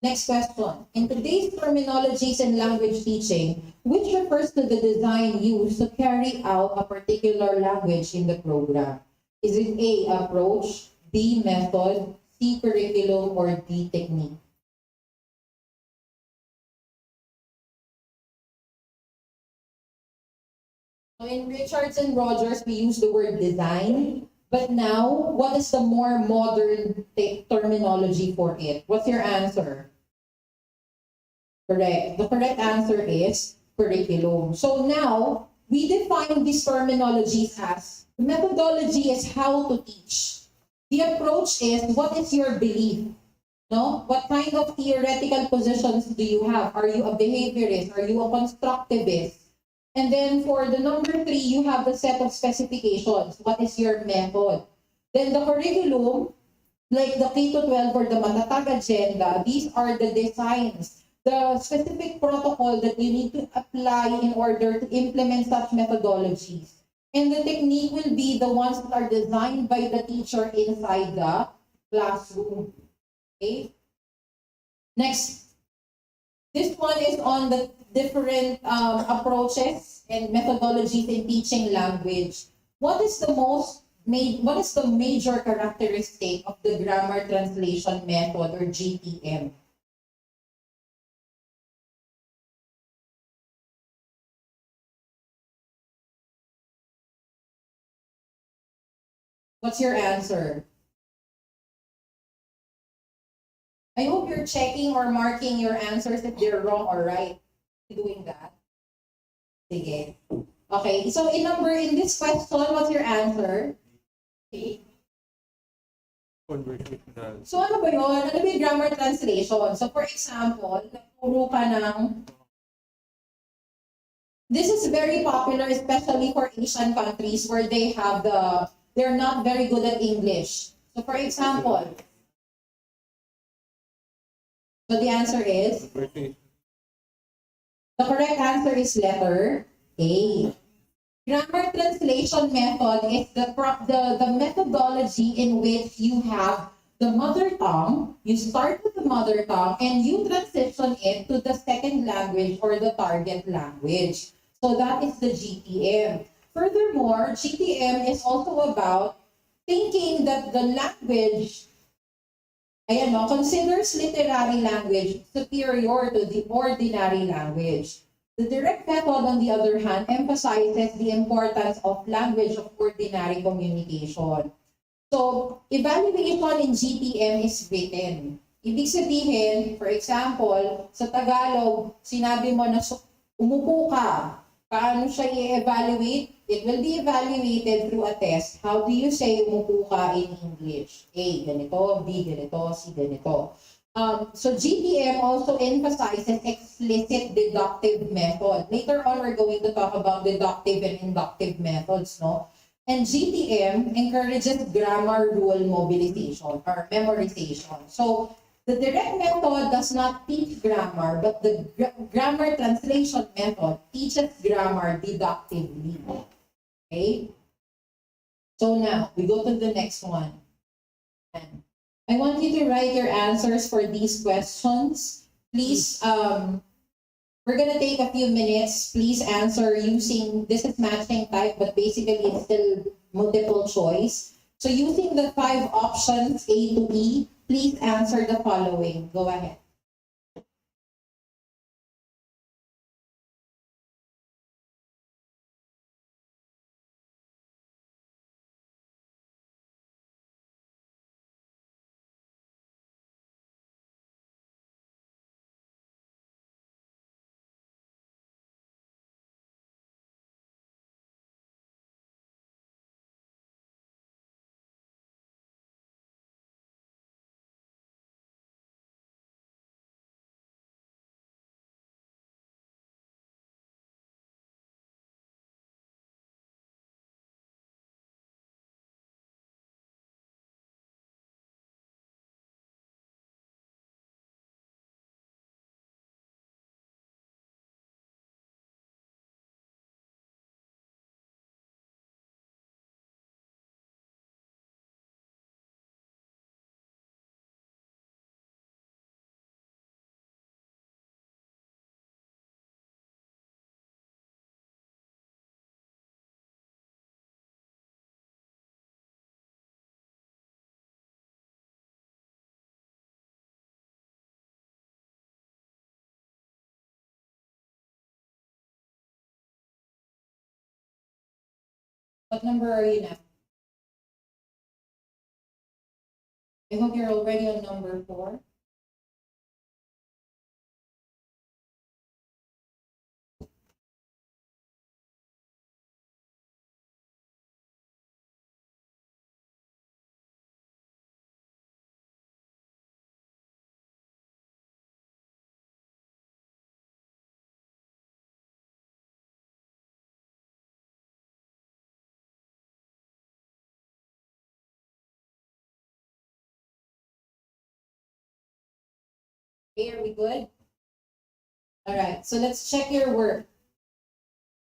Next question. In today's terminologies and language teaching, which refers to the design used to carry out a particular language in the program? Is it A, approach, B, method, C, curriculum, or D, technique? So in Richards and Rogers, we use the word design. But now, what is the more modern terminology for it? What's your answer? Correct. The correct answer is curriculum. So now, we define these terminologies as the methodology is how to teach. The approach is what is your belief? No? What kind of theoretical positions do you have? Are you a behaviorist? Are you a constructivist? And then for the number 3, you have the set of specifications. What is your method? Then the curriculum, like the K-12 or the Matatag agenda, these are the designs, the specific protocol that you need to apply in order to implement such methodologies. And the technique will be the ones that are designed by the teacher inside the classroom. Okay? Next. This one is on the different approaches and methodologies in teaching language. What is the major characteristic of the grammar translation method or GTM? What's your answer? I hope you're checking or marking your answers if they're wrong or right. Doing that. Sige. Okay, so in this question, what's your answer? Okay. Conversational. So ano ba yun? Ano ba yung grammar translation? So for example, nagturo ka ng... This is very popular, especially for Asian countries where they're not very good at English. So for example, so the answer is? The correct answer is letter A. Grammar translation method is the methodology in which you have the mother tongue, you start with the mother tongue, and you transition it to the second language or the target language. So that is the GTM. Furthermore, GTM is also about thinking that the language considers literary language superior to the ordinary language. The direct method, on the other hand, emphasizes the importance of language of ordinary communication. So, evaluation in GTM is written. Ibig sabihin, for example, sa Tagalog, sinabi mo na umupo ka. Paano siya i-evaluate? It will be evaluated through a test. How do you say umupo ka in English? A, ganito, B, ganito, C, ganito. So GTM also emphasizes explicit deductive method. Later on, we're going to talk about deductive and inductive methods, no? And GTM encourages grammar rule mobilization or memorization. So the direct method does not teach grammar, but the grammar translation method teaches grammar deductively. Okay? So now, we go to the next one. I want you to write your answers for these questions. Please, we're gonna take a few minutes. Please answer using, this is matching type, but basically it's still multiple choice. So using the 5 options, A to E, please answer the following. Go ahead. What number are you now? I hope you're already on number 4. Okay, are we good? All right, so let's check your work.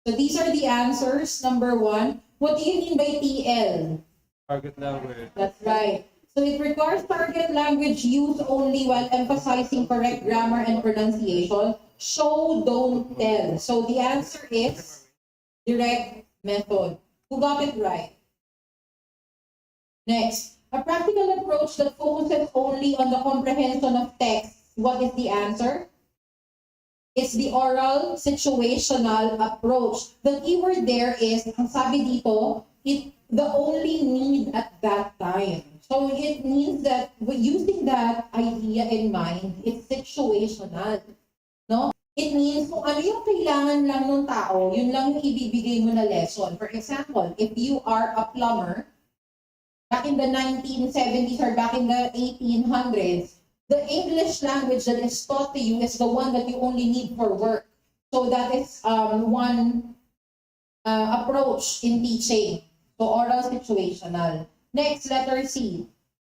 So these are the answers. Number 1. What do you mean by TL? Target language. That's right. So it requires target language use only while emphasizing correct grammar and pronunciation. Show, don't tell. So the answer is direct method. Who got it right? Next, a practical approach that focuses only on the comprehension of text. What is the answer? It's the oral situational approach. The keyword there is, ang sabi dito, the only need at that time. So it means that using that idea in mind, it's situational. No? It means kung ano yung kailangan lang ng tao, yun lang yung ibibigay mo na lesson. For example, if you are a plumber, back in the 1970s or back in the 1800s, the English language that is taught to you is the one that you only need for work. So that is one approach in teaching. So oral situational. Next, letter C.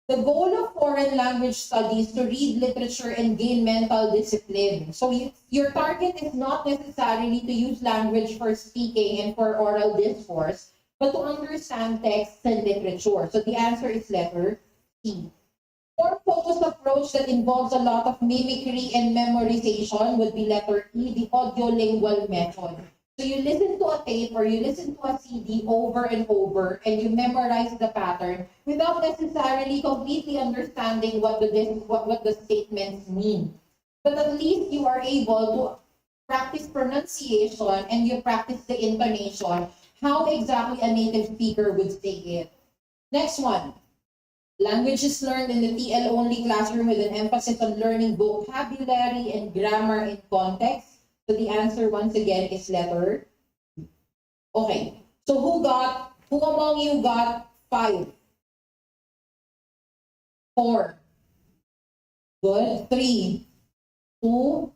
The goal of foreign language studies is to read literature and gain mental discipline. So your target is not necessarily to use language for speaking and for oral discourse, but to understand texts and literature. So the answer is letter C. More focused approach that involves a lot of mimicry and memorization would be letter E, the audiolingual method. So you listen to a tape or you listen to a CD over and over and you memorize the pattern without necessarily completely understanding what the statements mean. But at least you are able to practice pronunciation and you practice the intonation, how exactly a native speaker would say it. Next one. Language is learned in the TL-only classroom with an emphasis on learning vocabulary and grammar in context. So the answer once again is letter. Okay. So who among you got 5? 4. Good. 3, 2,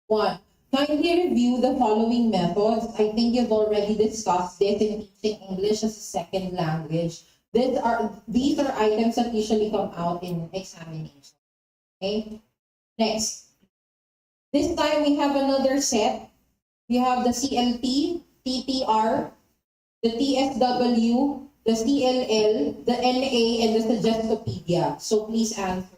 1. Kindly review the following methods. I think you've already discussed this in teaching English as a second language. These are items that usually come out in examination. Okay. Next. This time we have another set. We have the CLT, TTR, the TSW, the CLL, the NA, and the Suggestopedia. So please answer.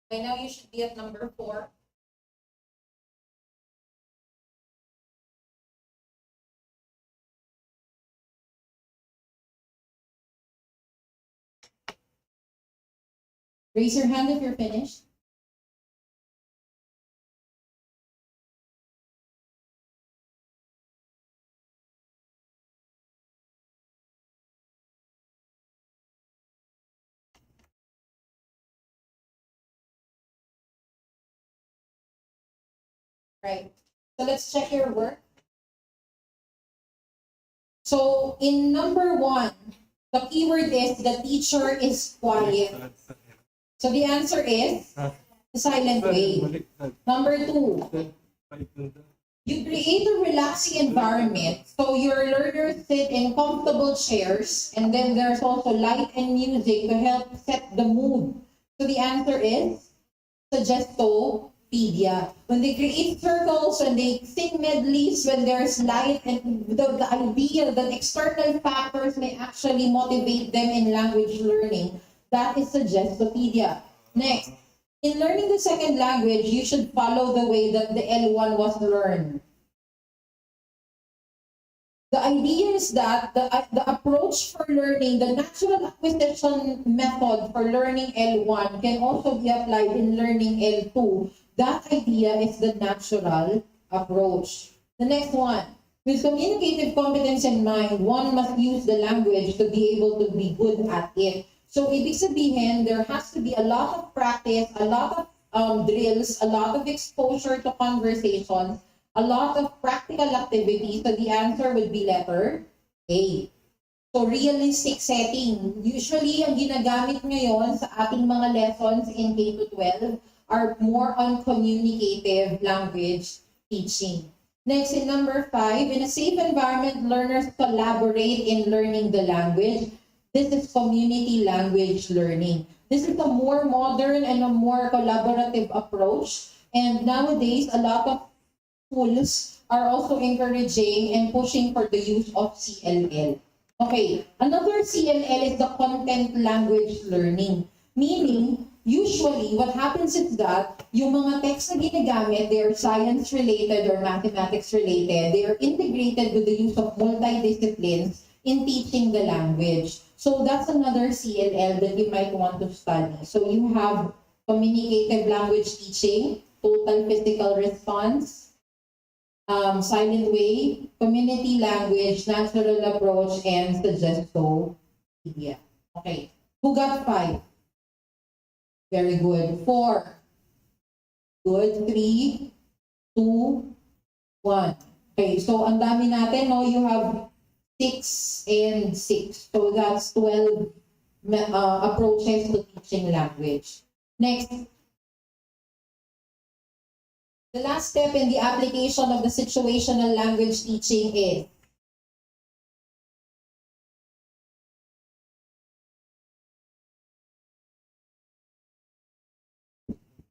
By now you should be at number 4. Raise your hand if you're finished. Right. So let's check your work. So in number 1, the keyword is the teacher is quiet. So the answer is the silent way. Number 2, you create a relaxing environment so your learners sit in comfortable chairs, and then there's also light and music to help set the mood. So the answer is Suggestopedia. When they create circles, when they sing medleys, when there's light, and the idea that external factors may actually motivate them in language learning, that is Suggestopedia. Next, in learning the second language, you should follow the way that the L1 was learned. The idea is that the approach for learning, the natural acquisition method for learning L1 can also be applied in learning L2. That idea is the natural approach. The next one, with communicative competence in mind, one must use the language to be able to be good at it. So, ibig sabihin, there has to be a lot of practice, a lot of drills, a lot of exposure to conversations, a lot of practical activities. So the answer would be letter A. So realistic setting. Usually, ang ginagamit ngayon sa ating mga lessons in K-12 are more on communicative language teaching. Next, in number 5, in a safe environment, learners collaborate in learning the language. This is community language learning. This is a more modern and a more collaborative approach. And nowadays, a lot of schools are also encouraging and pushing for the use of CLL. Okay, another CLL is the content language learning. Meaning, usually, what happens is that yung mga text na ginagamit, they are science-related or mathematics-related. They are integrated with the use of multidisciplines in teaching the language. So that's another CLL that you might want to study. So you have communicative language teaching, total physical response, silent way, community language, natural approach, and suggestopedia. Okay, who got 5? Very good. 4. Good. 3, 2, 1. Okay, so ang dami natin, no? You have 6 and 6. So that's 12 approaches to teaching language. Next, the last step in the application of the situational language teaching is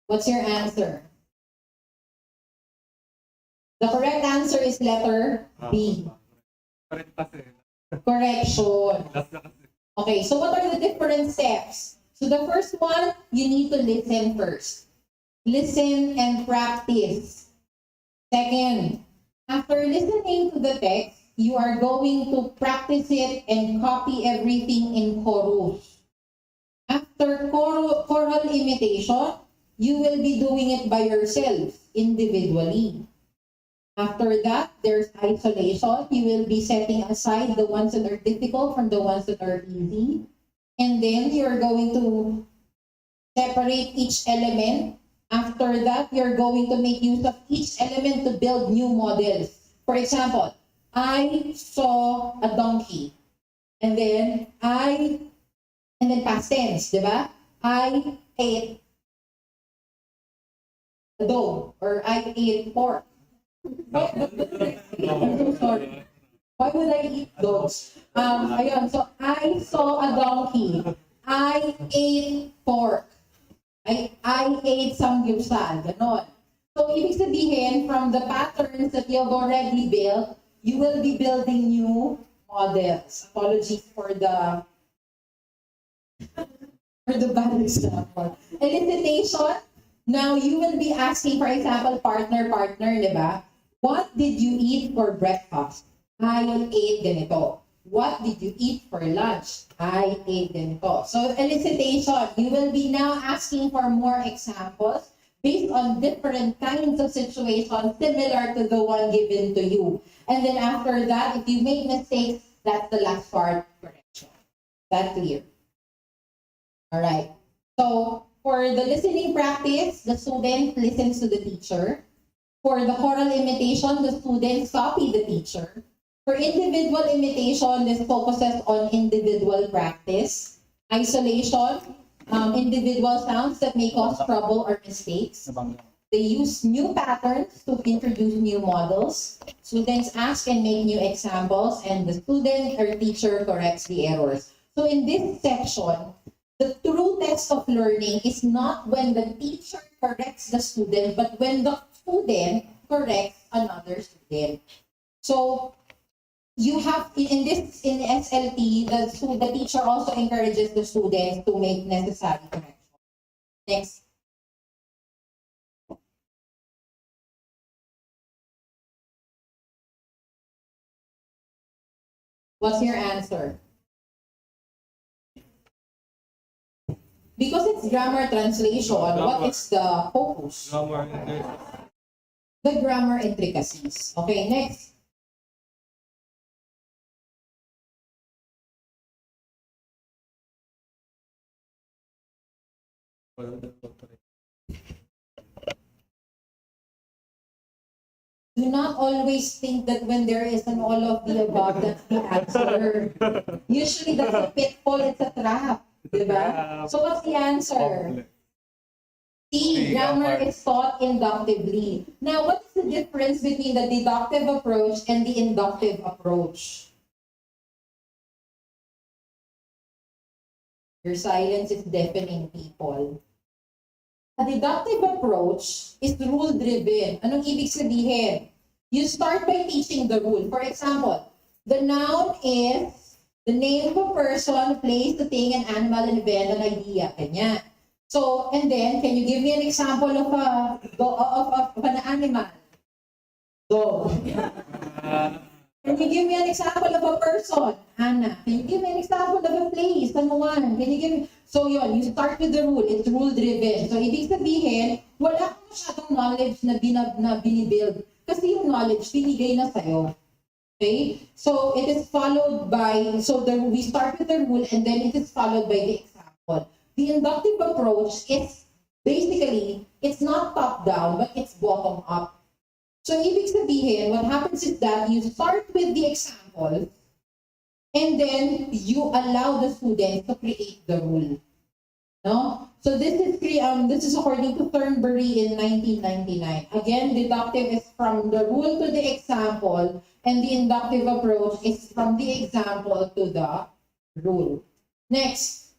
what's your answer? The correct answer is letter B. Correction. Okay, so what are the different steps? So the first one, you need to listen first. Listen and practice. Second, after listening to the text, you are going to practice it and copy everything in chorus. After choral imitation, you will be doing it by yourself, individually. After that, there's isolation. You will be setting aside the ones that are difficult from the ones that are easy. And then you're going to separate each element. After that, you're going to make use of each element to build new models. For example, I saw a donkey. And then past tense, di ba? I ate a dog, or I ate pork. I'm so sorry. Why would I eat dogs? Ayun, so I saw a donkey. I ate pork. I ate samgyupsal. Ganon. So, ibig sabihin, from the patterns that you have already built, you will be building new models. Apologies for the bad example. Elicitation. Now, you will be asking, for example, partner, di ba? What did you eat for breakfast? I ate ganito. What did you eat for lunch? I ate ganito. So, elicitation, you will be now asking for more examples based on different kinds of situations similar to the one given to you. And then after that, if you make mistakes, that's the last part, correction. That's clear. All right. So, for the listening practice, the student listens to the teacher. For the choral imitation, the students copy the teacher. For individual imitation, this focuses on individual practice. Isolation, individual sounds that may cause trouble or mistakes. They use new patterns to introduce new models. Students ask and make new examples, and the student or teacher corrects the errors. So in this section, the true test of learning is not when the teacher corrects the student, but when the student corrects another student. So you have in SLT, the teacher also encourages the students to make necessary corrections. Next. What's your answer? Because it's grammar translation, what is the focus? The grammar intricacies. Okay, next. Do not always think that when there is an all of the above, that's the answer. Usually that's a pitfall, it's a trap. Diba? So what's the answer? C, grammar is taught inductively. Now, what is the difference between the deductive approach and the inductive approach? Your silence is deafening people. A deductive approach is rule-driven. Anong ibig sabihin? You start by teaching the rule. For example, the noun is the name of a person, place, the thing, an animal, an event, an idea. Kanya. So, and then, can you give me an example of an animal? Go. Can you give me an example of a person? Anna. Can you give me an example of a place? Someone. Can you give me? So yun, you start with the rule. It's rule-driven. So ibig sabihin, wala kang masyadong knowledge na binibuild. Kasi yung knowledge, binigay na sa'yo. Okay? So it is followed by, we start with the rule and then it is followed by the example. The inductive approach is basically, it's not top-down, but it's bottom-up. So, ibig sabihin, what happens is that you start with the example and then you allow the students to create the rule. No? So, this is according to Thornbury in 1999. Again, deductive is from the rule to the example and the inductive approach is from the example to the rule. Next,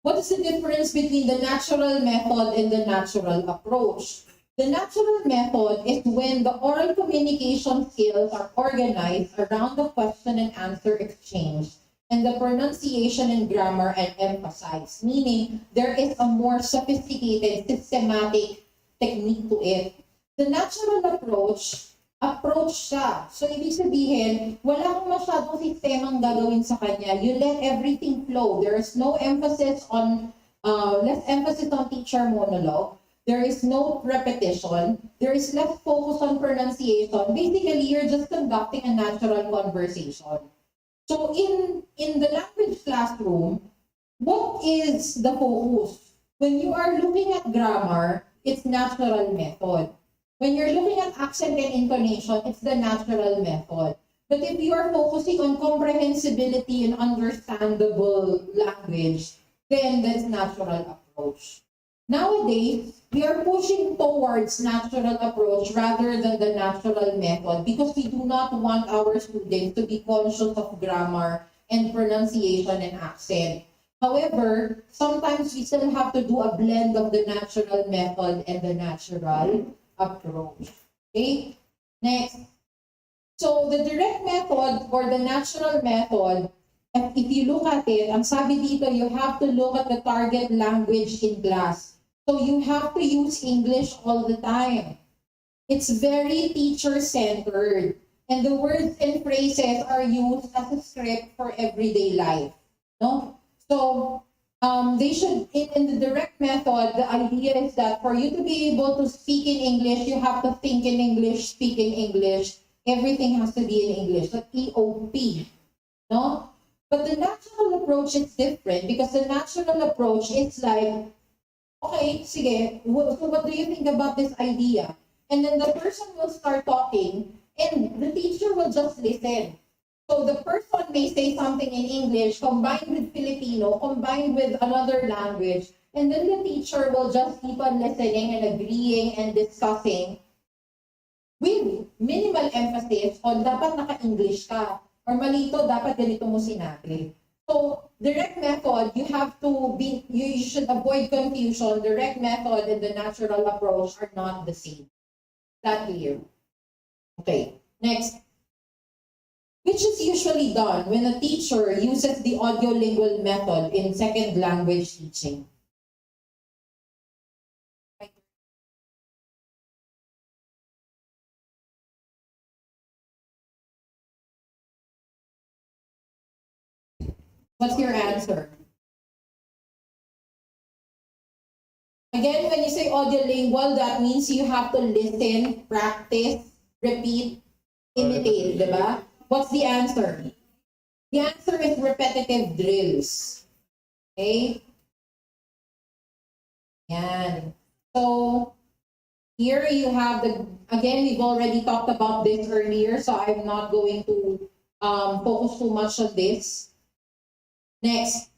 what is the difference between the natural method and the natural approach? The natural method is when the oral communication skills are organized around the question and answer exchange, and the pronunciation and grammar are emphasized, meaning there is a more sophisticated, systematic technique to it. The natural approach siya. So, ibig sabihin, wala kang masyadong sistemang gagawin sa kanya. You let everything flow. There is no emphasis on, less emphasis on teacher monologue. There is no repetition. There is less focus on pronunciation. Basically, you're just conducting a natural conversation. So in the language classroom, what is the focus? When you are looking at grammar, it's natural method. When you're looking at accent and intonation, it's the natural method. But if you are focusing on comprehensibility and understandable language, then that's natural approach. Nowadays, we are pushing towards natural approach rather than the natural method because we do not want our students to be conscious of grammar and pronunciation and accent. However, sometimes we still have to do a blend of the natural method and the natural approach. Okay? Next. So, the direct method or the natural method, if you look at it, ang sabi dito, you have to look at the target language in class. So you have to use English all the time. It's very teacher-centered. And the words and phrases are used as a script for everyday life. No? So they should, in the direct method, the idea is that for you to be able to speak in English, you have to think in English, speak in English. Everything has to be in English. So EOP. No? But the natural approach is different because the natural approach is like, okay, sige, so what do you think about this idea? and then the person will start talking, and the teacher will just listen. So the person may say something in English combined with Filipino, combined with another language, and then the teacher will just keep on listening and agreeing and discussing with minimal emphasis on dapat naka-English ka, or malito, dapat ganito mo sinabi. So, direct method, you should avoid confusion. Direct method and the natural approach are not the same. That clear? Okay, next. Which is usually done when a teacher uses the audiolingual method in second language teaching? What's your answer? Again, when you say audiolingual, that means you have to listen, practice, repeat, imitate, di ba? What's the answer? The answer is repetitive drills. Okay? Yan. So, here you have again, we've already talked about this earlier, so I'm not going to focus too much on this. Next,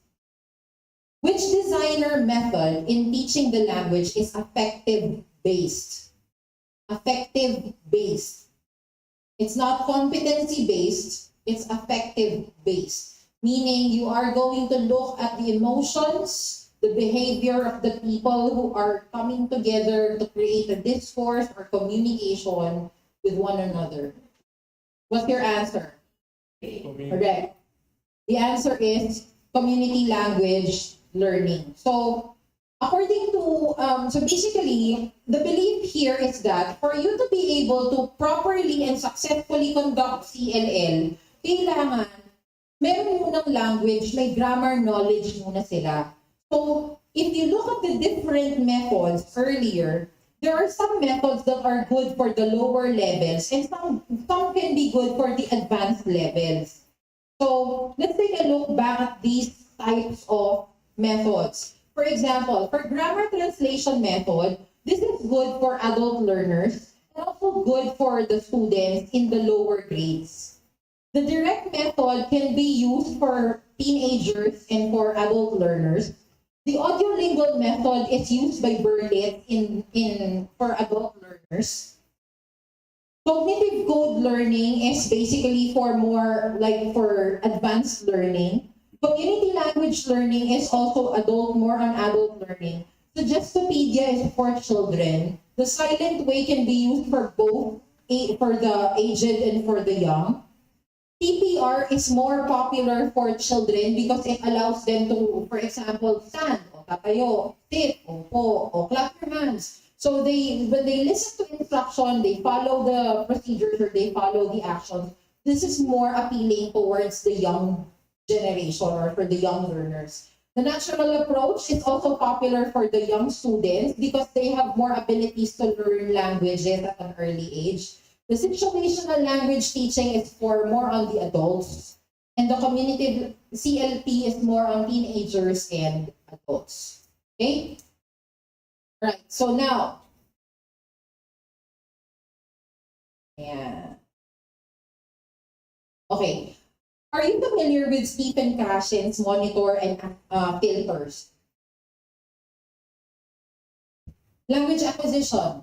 which designer method in teaching the language is affective-based? Affective-based. It's not competency-based, it's affective-based. Meaning you are going to look at the emotions, the behavior of the people who are coming together to create a discourse or communication with one another. What's your answer? Correct. The answer is community language learning. So, according to, so basically, the belief here is that for you to be able to properly and successfully conduct CLL, kailangan meron munang language, may grammar knowledge muna sila. So, if you look at the different methods earlier, there are some methods that are good for the lower levels and some can be good for the advanced levels. So, let's take a look back at these types of methods. For example, for grammar translation method, this is good for adult learners and also good for the students in the lower grades. The direct method can be used for teenagers and for adult learners. The audiolingual method is used by Blept for adult learners. Cognitive code learning is basically for for advanced learning. Community language learning is also more on adult learning. Suggestopedia is for children. The silent way can be used for both, for the aged and for the young. TPR is more popular for children because it allows them to, for example, stand, o tatayo, sit, opo, o clap your hands. So when they listen to instruction, they follow the procedures or they follow the actions. This is more appealing towards the young generation or for the young learners. The natural approach is also popular for the young students because they have more abilities to learn languages at an early age. The situational language teaching is for more on the adults, and the community CLP is more on teenagers and adults. Okay? Right, so now, yeah. Okay. Are you familiar with Stephen Krashen's monitor and filters? Language acquisition.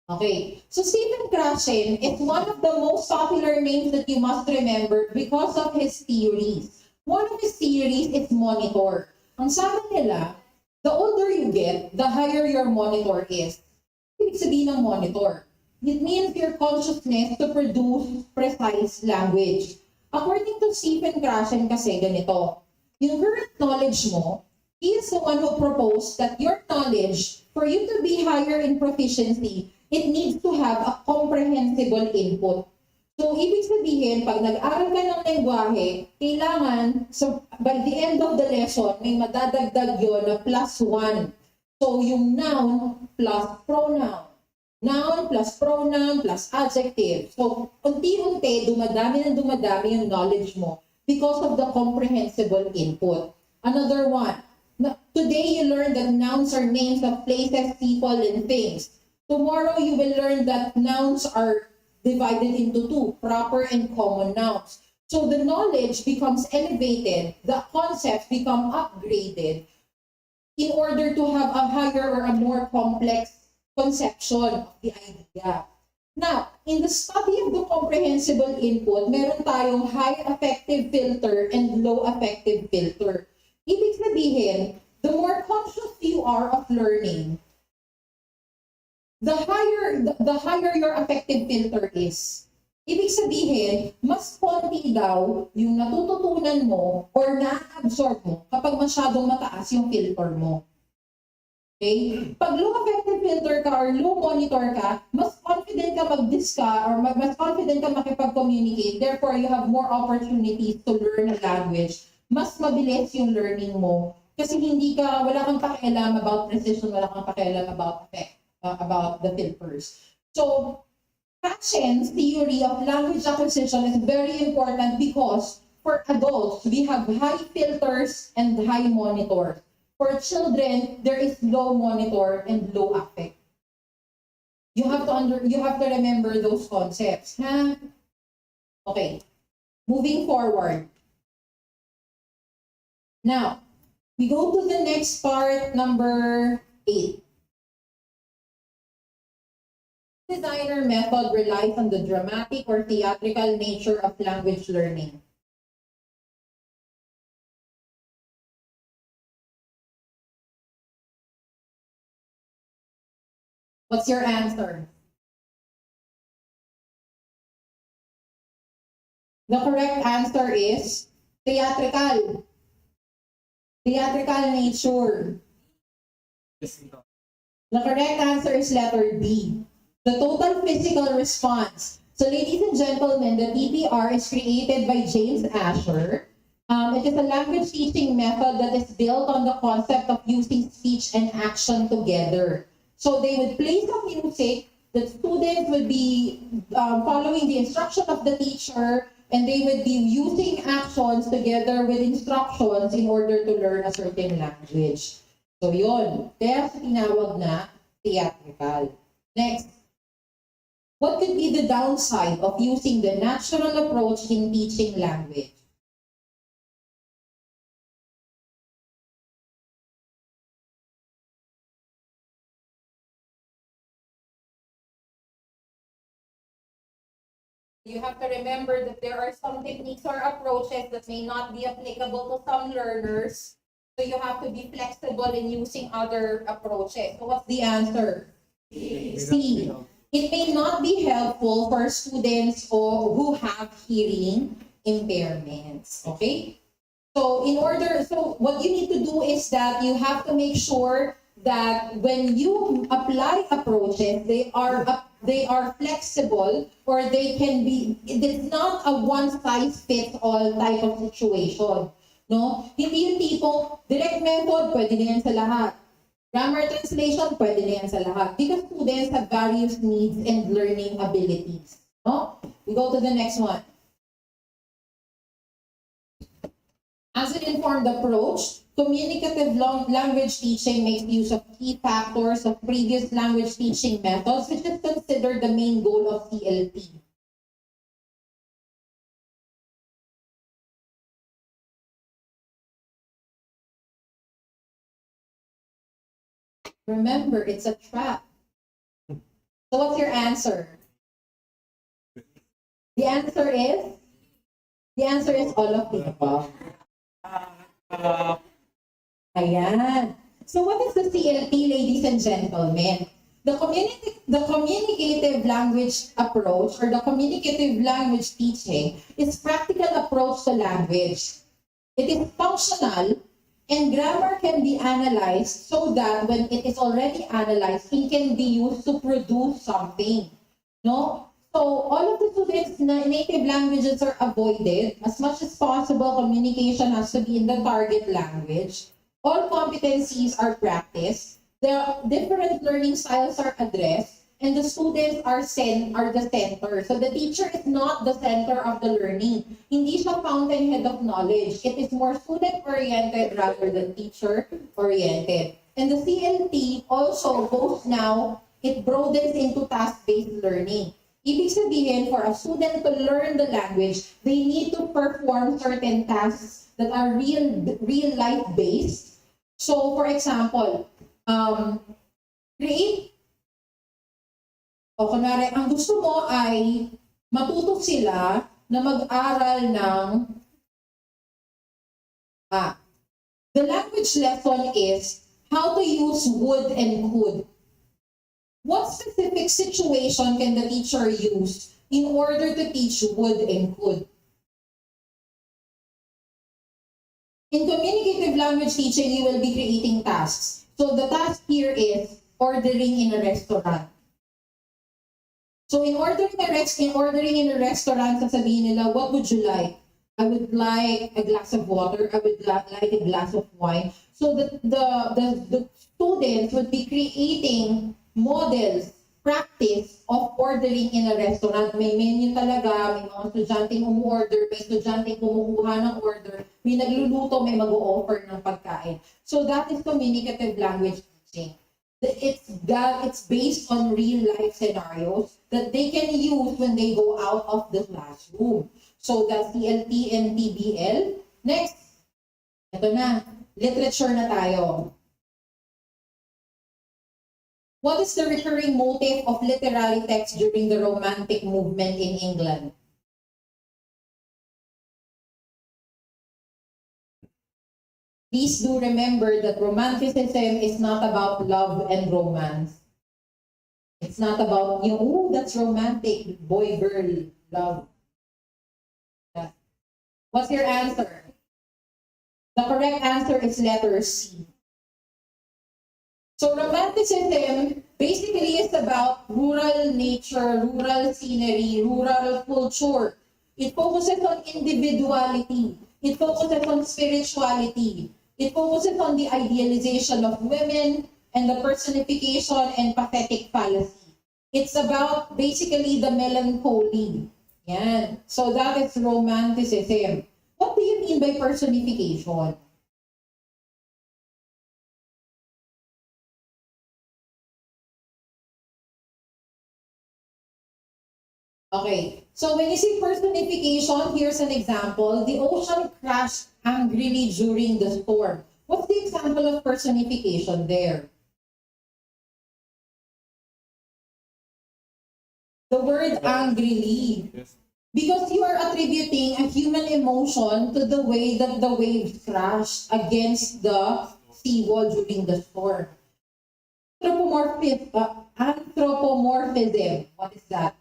Okay, so Stephen Krashen is one of the most popular names that you must remember because of his theories. One of his theories is monitor. Ang sabi nila, the older you get, the higher your monitor is. Ibig sabihin ng monitor. It means your consciousness to produce precise language. According to Stephen Krashen kasi ganito, yung current knowledge mo, he is the one who proposed that your knowledge, for you to be higher in proficiency, it needs to have a comprehensible input. So, ibig sabihin, pag nag-aral ka ng lengguwahe, kailangan, so by the end of the lesson, may madadagdag yun na +1. So, yung noun plus pronoun. Noun plus pronoun plus adjective. So, unti-unti, dumadami yung knowledge mo because of the comprehensible input. Another one, Today you learn that nouns are names of places, people, and things. Tomorrow you will learn that nouns are divided into two, proper and common nouns. So the knowledge becomes elevated, the concepts become upgraded in order to have a higher or a more complex conception of the idea. Now, in the study of the comprehensible input, meron tayong high affective filter and low affective filter. Ibig sabihin, the more conscious you are of learning, the higher your affective filter is. Ibig sabihin, mas konti daw yung natututunan mo or na-absorb mo kapag masyadong mataas yung filter mo. Okay? Pag low affective filter ka or low monitor ka, mas confident ka mag-discuss or mas confident ka makipag-communicate. Therefore, you have more opportunities to learn a language. Mas mabilis yung learning mo. Kasi wala kang pakialam about precision, wala kang pakialam about the filters. So, Patchen's theory of language acquisition is very important because for adults, we have high filters and high monitors. For children, there is low monitor and low affect. You have to remember those concepts. Huh? Okay. Moving forward. Now, we go to the next part, number 8. Designer method relies on the dramatic or theatrical nature of language learning. What's your answer? The correct answer is theatrical. Theatrical nature. The correct answer is letter B. The total physical response. So ladies and gentlemen, the TPR is created by James Asher. It is a language teaching method that is built on the concept of using speech and action together. So they would play some music, the students would be following the instruction of the teacher, and they would be using actions together with instructions in order to learn a certain language. So yun, kaya tinawag na theatrical. Next, what could be the downside of using the natural approach in teaching language? You have to remember that there are some techniques or approaches that may not be applicable to some learners. So you have to be flexible in using other approaches. So what's the answer? C. It may not be helpful for students who have hearing impairments. Okay? So what you need to do is that you have to make sure that when you apply approaches, they are flexible, or it's not a one-size-fits-all type of situation. No? Hindi yung tipo, direct method, pwede na yan sa lahat. Grammar translation, pwede na yan sa lahat. Because students have various needs and learning abilities. No? We go to the next one. As an informed approach, communicative language teaching makes use of key factors of previous language teaching methods, which is considered the main goal of CLT. Remember, it's a trap. So what's your answer? The answer is all of the above. Ayan. So what is the CLT, ladies and gentlemen? The communicative language approach, or the communicative language teaching, is practical approach to language. It is functional, and grammar can be analyzed so that when it is already analyzed, it can be used to produce something. No? So all of the students' native languages are avoided. As much as possible, communication has to be in the target language. All competencies are practiced. Different learning styles are addressed. and the students are the center. So the teacher is not the center of the learning. Hindi siya fountainhead of knowledge. It is more student-oriented rather than teacher-oriented. And the CLT also goes now, it broadens into task-based learning. Ibig sabihin, for a student to learn the language, they need to perform certain tasks that are real life based. So, for example, create, o kunwari, ang gusto mo ay matuto sila na mag-aral ng, the language lesson is how to use would and could. What specific situation can the teacher use in order to teach would and could? In communicative language teaching, you will be creating tasks. So the task here is ordering in a restaurant. So in ordering in a restaurant, sasabihin nila, what would you like? I would like a glass of water. I would like a glass of wine. So the students would be creating models, practice of ordering in a restaurant. May menu talaga, may mga estudyanteng umu-order, may estudyanteng kumukuha ng order, may nagluluto, may mag-o-offer ng pagkain. So that is communicative language teaching. It's based on real life scenarios that they can use when they go out of the classroom. So that's CLT and TBL. Next, ito na, literature na tayo. What is the recurring motif of literary text during the Romantic movement in England? Please do remember that Romanticism is not about love and romance. It's not about, oh, that's romantic, boy, girl, love. Yeah. What's your answer? The correct answer is letter C. So Romanticism basically is about rural nature, rural scenery, rural culture. It focuses on individuality. It focuses on spirituality. It focuses on the idealization of women and the personification and pathetic fallacy. It's about basically the melancholy. Yan. So that is Romanticism. What do you mean by personification? Okay, so when you see personification, here's an example. The ocean crashed angrily during the storm. What's the example of personification there? The word angrily. Because you are attributing a human emotion to the way that the waves crashed against the seawall during the storm. Anthropomorphism. What is that?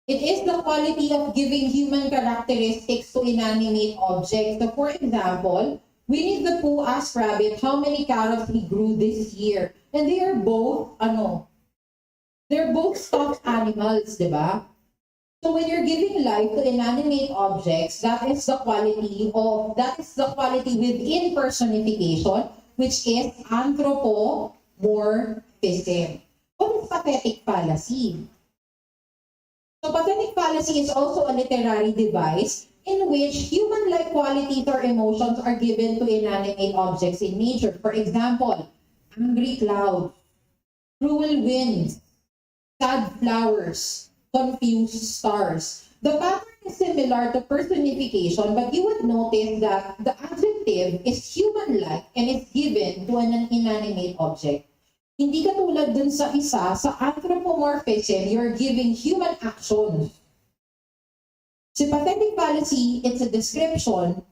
It is the quality of giving human characteristics to inanimate objects. So for example, Winnie the Pooh asked Rabbit how many carrots he grew this year. And they are both, they're both stuffed animals, di ba? So when you're giving life to inanimate objects, that is the quality within personification, which is anthropomorphism. What is pathetic fallacy? So pathetic fallacy is also a literary device in which human-like qualities or emotions are given to inanimate objects in nature. For example, angry clouds, cruel winds, sad flowers, confused stars. The pattern is similar to personification, but you would notice that the adjective is human-like and is given to an inanimate object. Hindi katulad dun sa isa, sa anthropomorphism, you're giving human actions. Sa pathetic fallacy, it's a description.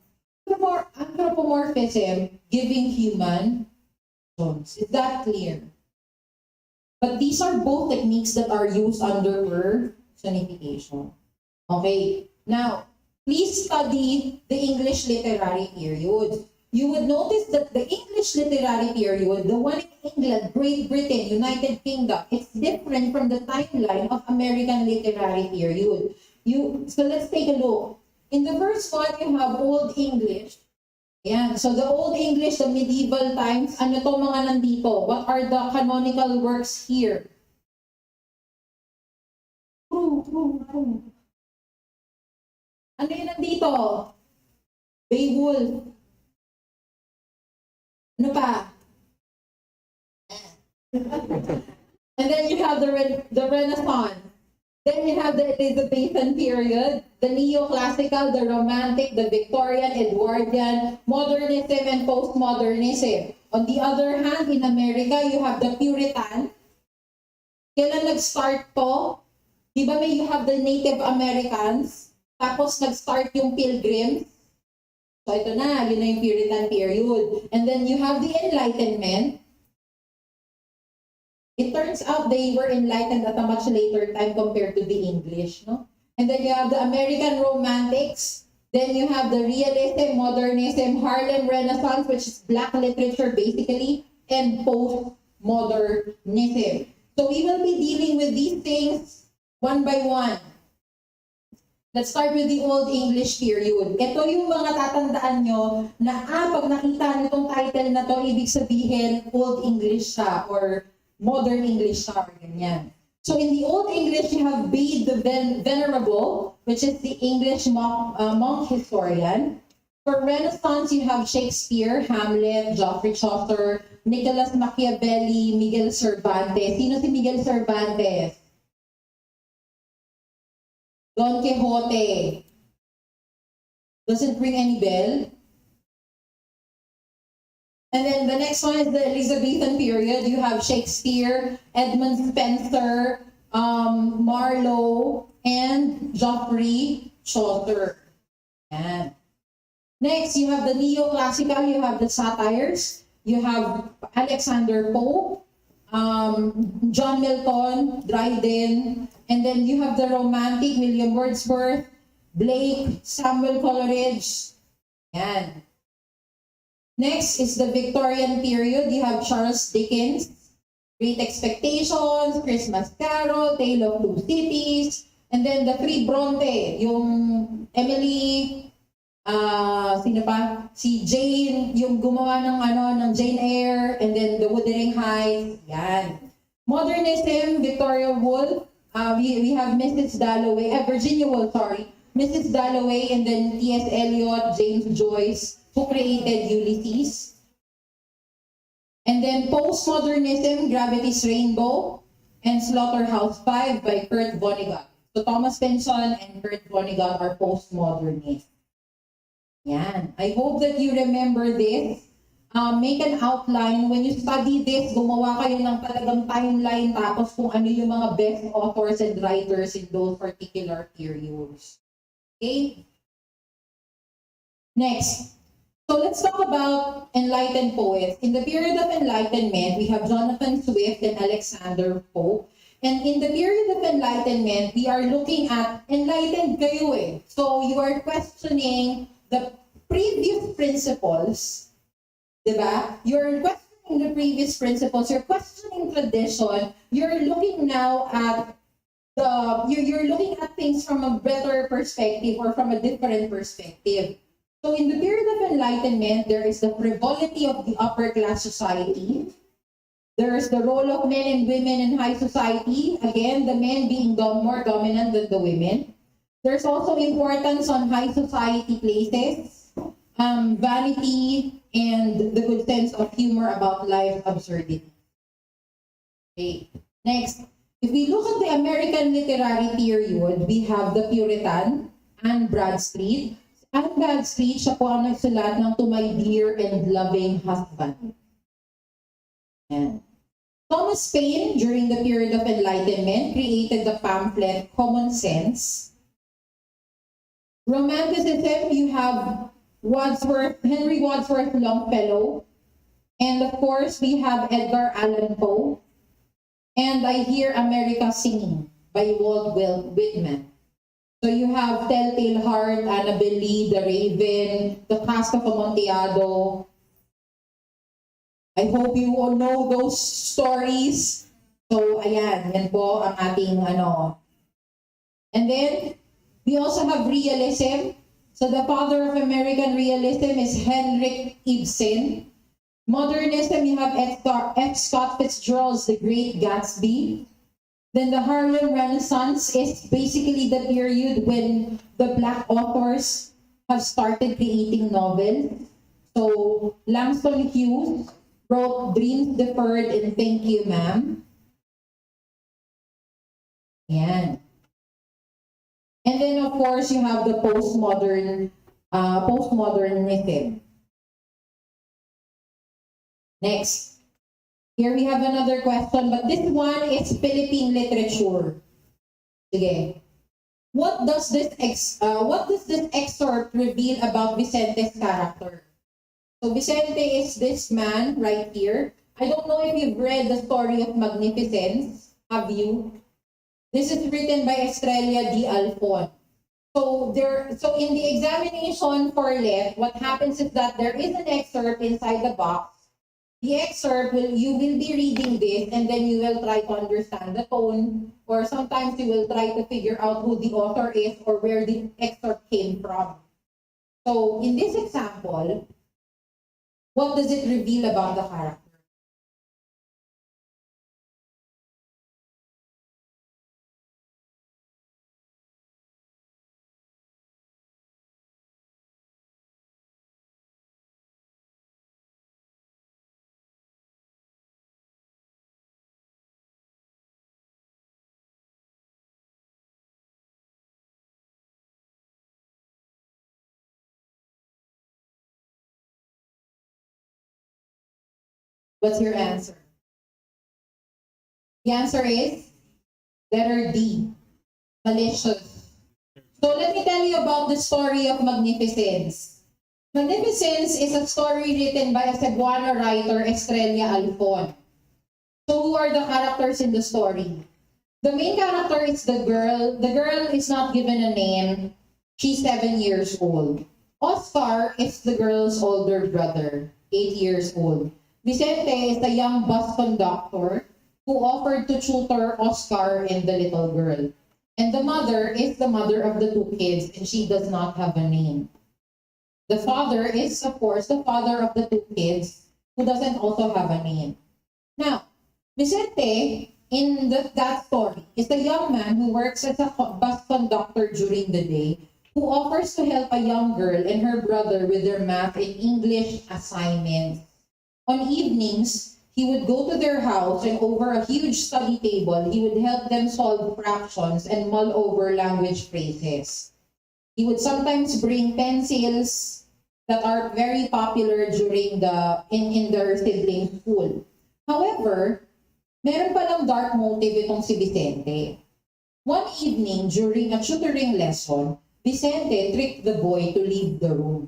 Anthropomorphism, giving human actions. Is that clear? But these are both techniques that are used under personification. Okay, now, please study the English literary period. You would notice that the English literary period, the one in England, Great Britain, United Kingdom, it's different from the timeline of American literary period. So let's take a look. In the first one, you have Old English. Ayan. So the Old English, the medieval times, ano to mga nandito? What are the canonical works here? True. Ano yun nandito? Beowulf. Ano pa? And then you have the Renaissance. Then you have the Elizabethan period, the neoclassical, the romantic, the Victorian, Edwardian, modernism, and postmodernism. On the other hand, in America, you have the Puritan. Kailan nag-start to? Di ba you have the Native Americans, tapos nag-start yung Pilgrims. So ito na, yun na yung Puritan period. And then you have the Enlightenment. It turns out they were enlightened at a much later time compared to the English, no? And then you have the American Romantics. Then you have the Realism, Modernism, Harlem Renaissance, which is Black literature basically, and postmodernism. So we will be dealing with these things one by one. Let's start with the Old English period. Ito yung mga tatandaan nyo na pag nakita nyo itong title na to, ibig sabihin Old English siya or Modern English siya or ganyan. So in the Old English, you have Bede the Venerable, which is the English monk historian. For Renaissance, you have Shakespeare, Hamlet, Geoffrey Chaucer, Nicholas Machiavelli, Miguel Cervantes. Sino si Miguel Cervantes? Don Quixote. Doesn't ring any bell? And then the next one is the Elizabethan period. You have Shakespeare, Edmund Spenser, Marlowe, and Geoffrey Chaucer. And next, you have the neoclassical. You have the satires. You have Alexander Pope, John Milton, Dryden, and then you have the romantic, William Wordsworth, Blake, Samuel Coleridge. And next is the Victorian period. You have Charles Dickens, Great Expectations, Christmas Carol, Tale of Two Cities, and then the three Bronte, yung Emily, sino pa? Si Jane, yung gumawa ng Jane Eyre, and then the Wuthering Heights. Yan. Modernism, Victoria Woolf, we have Mrs. Dalloway, Virginia Woolf, sorry. Mrs. Dalloway, and then T.S. Eliot, James Joyce, who created Ulysses. And then postmodernism, Gravity's Rainbow, and Slaughterhouse-Five by Kurt Vonnegut. So Thomas Pynchon and Kurt Vonnegut are postmodernists. Yan. I hope that you remember this. Make an outline. When you study this, gumawa kayo ng talagang timeline tapos kung ano yung mga best authors and writers in those particular periods. Okay? Next. So let's talk about enlightened poets. In the period of Enlightenment, we have Jonathan Swift and Alexander Pope. And in the period of Enlightenment, we are looking at enlightened kayo eh. So you are questioning the previous principles, diba? You're questioning the previous principles, you're questioning tradition, you're looking now at you're looking at things from a better perspective or from a different perspective. So in the period of Enlightenment, there is the frivolity of the upper class society. There is the role of men and women in high society. Again, the men being more dominant than the women. There's also importance on high society places, vanity, and the good sense of humor about life's absurdity. Okay, next. If we look at the American literary period, we have the Puritan, Anne Bradstreet. Anne Bradstreet, siya po ang nagsulat ng To My Dear and Loving Husband. And Thomas Paine, during the period of Enlightenment, created the pamphlet Common Sense. Romanticism, you have Henry Wadsworth Longfellow. And of course, we have Edgar Allan Poe. And I Hear America Singing by Walt Whitman. So you have Telltale Heart, Annabel Lee, The Raven, The Cask of Amontillado. I hope you all know those stories. So ayan, yan po ang ating And then, we also have realism. So the father of American realism is Henrik Ibsen. Modernism, you have F. Scott Fitzgerald's The Great Gatsby. Then the Harlem Renaissance is basically the period when the Black authors have started creating novels. So Langston Hughes wrote Dreams Deferred and Thank You, Ma'am. Yan. And then of course you have the postmodernism. Next. Here we have another question, but this one is Philippine literature. Sige. What does this excerpt reveal about Vicente's character? So Vicente is this man right here. I don't know if you've read the story of Magnificence. Have you? This is written by Estrella D. Alfon. So in the examination for LET, what happens is that there is an excerpt inside the box. The excerpt you will be reading this, and then you will try to understand the tone, or sometimes you will try to figure out who the author is or where the excerpt came from. So in this example, what does it reveal about the character? What's your answer? The answer is letter D, malicious. So let me tell you about the story of Magnificence. Magnificence is a story written by a Cebuano writer, Estrella Alfon. So who are the characters in the story? The main character is the girl. The girl is not given a name. She's 7 years old. Oscar is the girl's older brother, 8 years old. Vicente is a young bus conductor who offered to tutor Oscar and the little girl. And the mother is the mother of the 2 kids, and she does not have a name. The father is, of course, the father of the 2 kids, who doesn't also have a name. Now, Vicente, in that story, is a young man who works as a bus conductor during the day, who offers to help a young girl and her brother with their math and English assignments. On evenings, he would go to their house, and over a huge study table, he would help them solve fractions and mull over language phrases. He would sometimes bring pencils that are very popular during in their sibling school. However, meron palang dark motive itong si Vicente. One evening, during a tutoring lesson, Vicente tricked the boy to leave the room.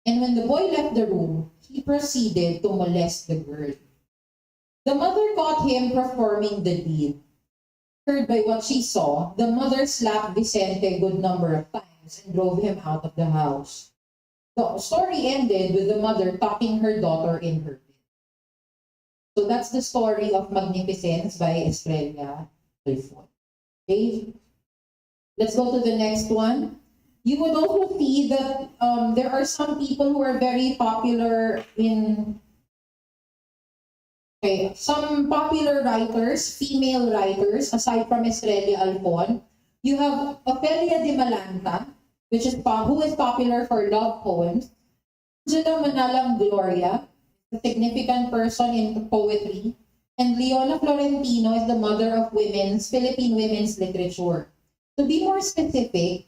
And when the boy left the room, he proceeded to molest the girl. The mother caught him performing the deed. Heard by what she saw, the mother slapped Vicente a good number of times and drove him out of the house. The story ended with the mother tucking her daughter in her bed. So that's the story of Magnificence by Estrella Alfon. Okay? Let's go to the next one. You would also see that there are some people who are very popular some popular writers, female writers, aside from Estrella Alfon. You have Ofelia de Malanta, who is popular for love poems. Angela Manalang Gloria, a significant person in poetry. And Leona Florentino is the mother of Philippine women's literature. To be more specific,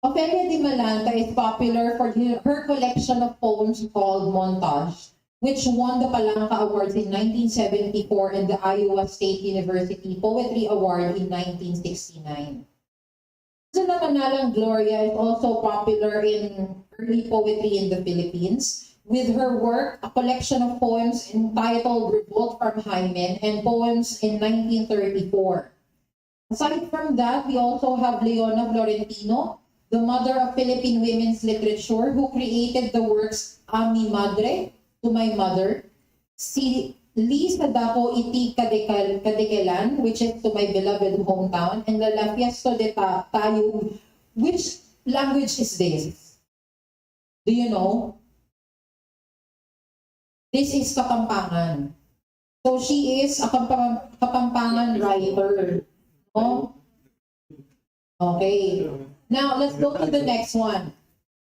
Ofelia de Malanta is popular for her collection of poems called Montage, which won the Palanca Awards in 1974 and the Iowa State University Poetry Award in 1969. Angela Manalang Gloria is also popular in early poetry in the Philippines, with her work, a collection of poems entitled Revolt from Hymen and poems in 1934. Aside from that, we also have Leona Florentino, the mother of Philippine women's literature, who created the works A Mi Madre, To My Mother, Si Lisa Dako Iti Kadekelan, which is To My Beloved Hometown, and La Fiesta de Tayo, which language is this? Do you know? This is Kapampangan. So she is a Kapampangan writer. Oh? Okay. Now, let's go to the next one.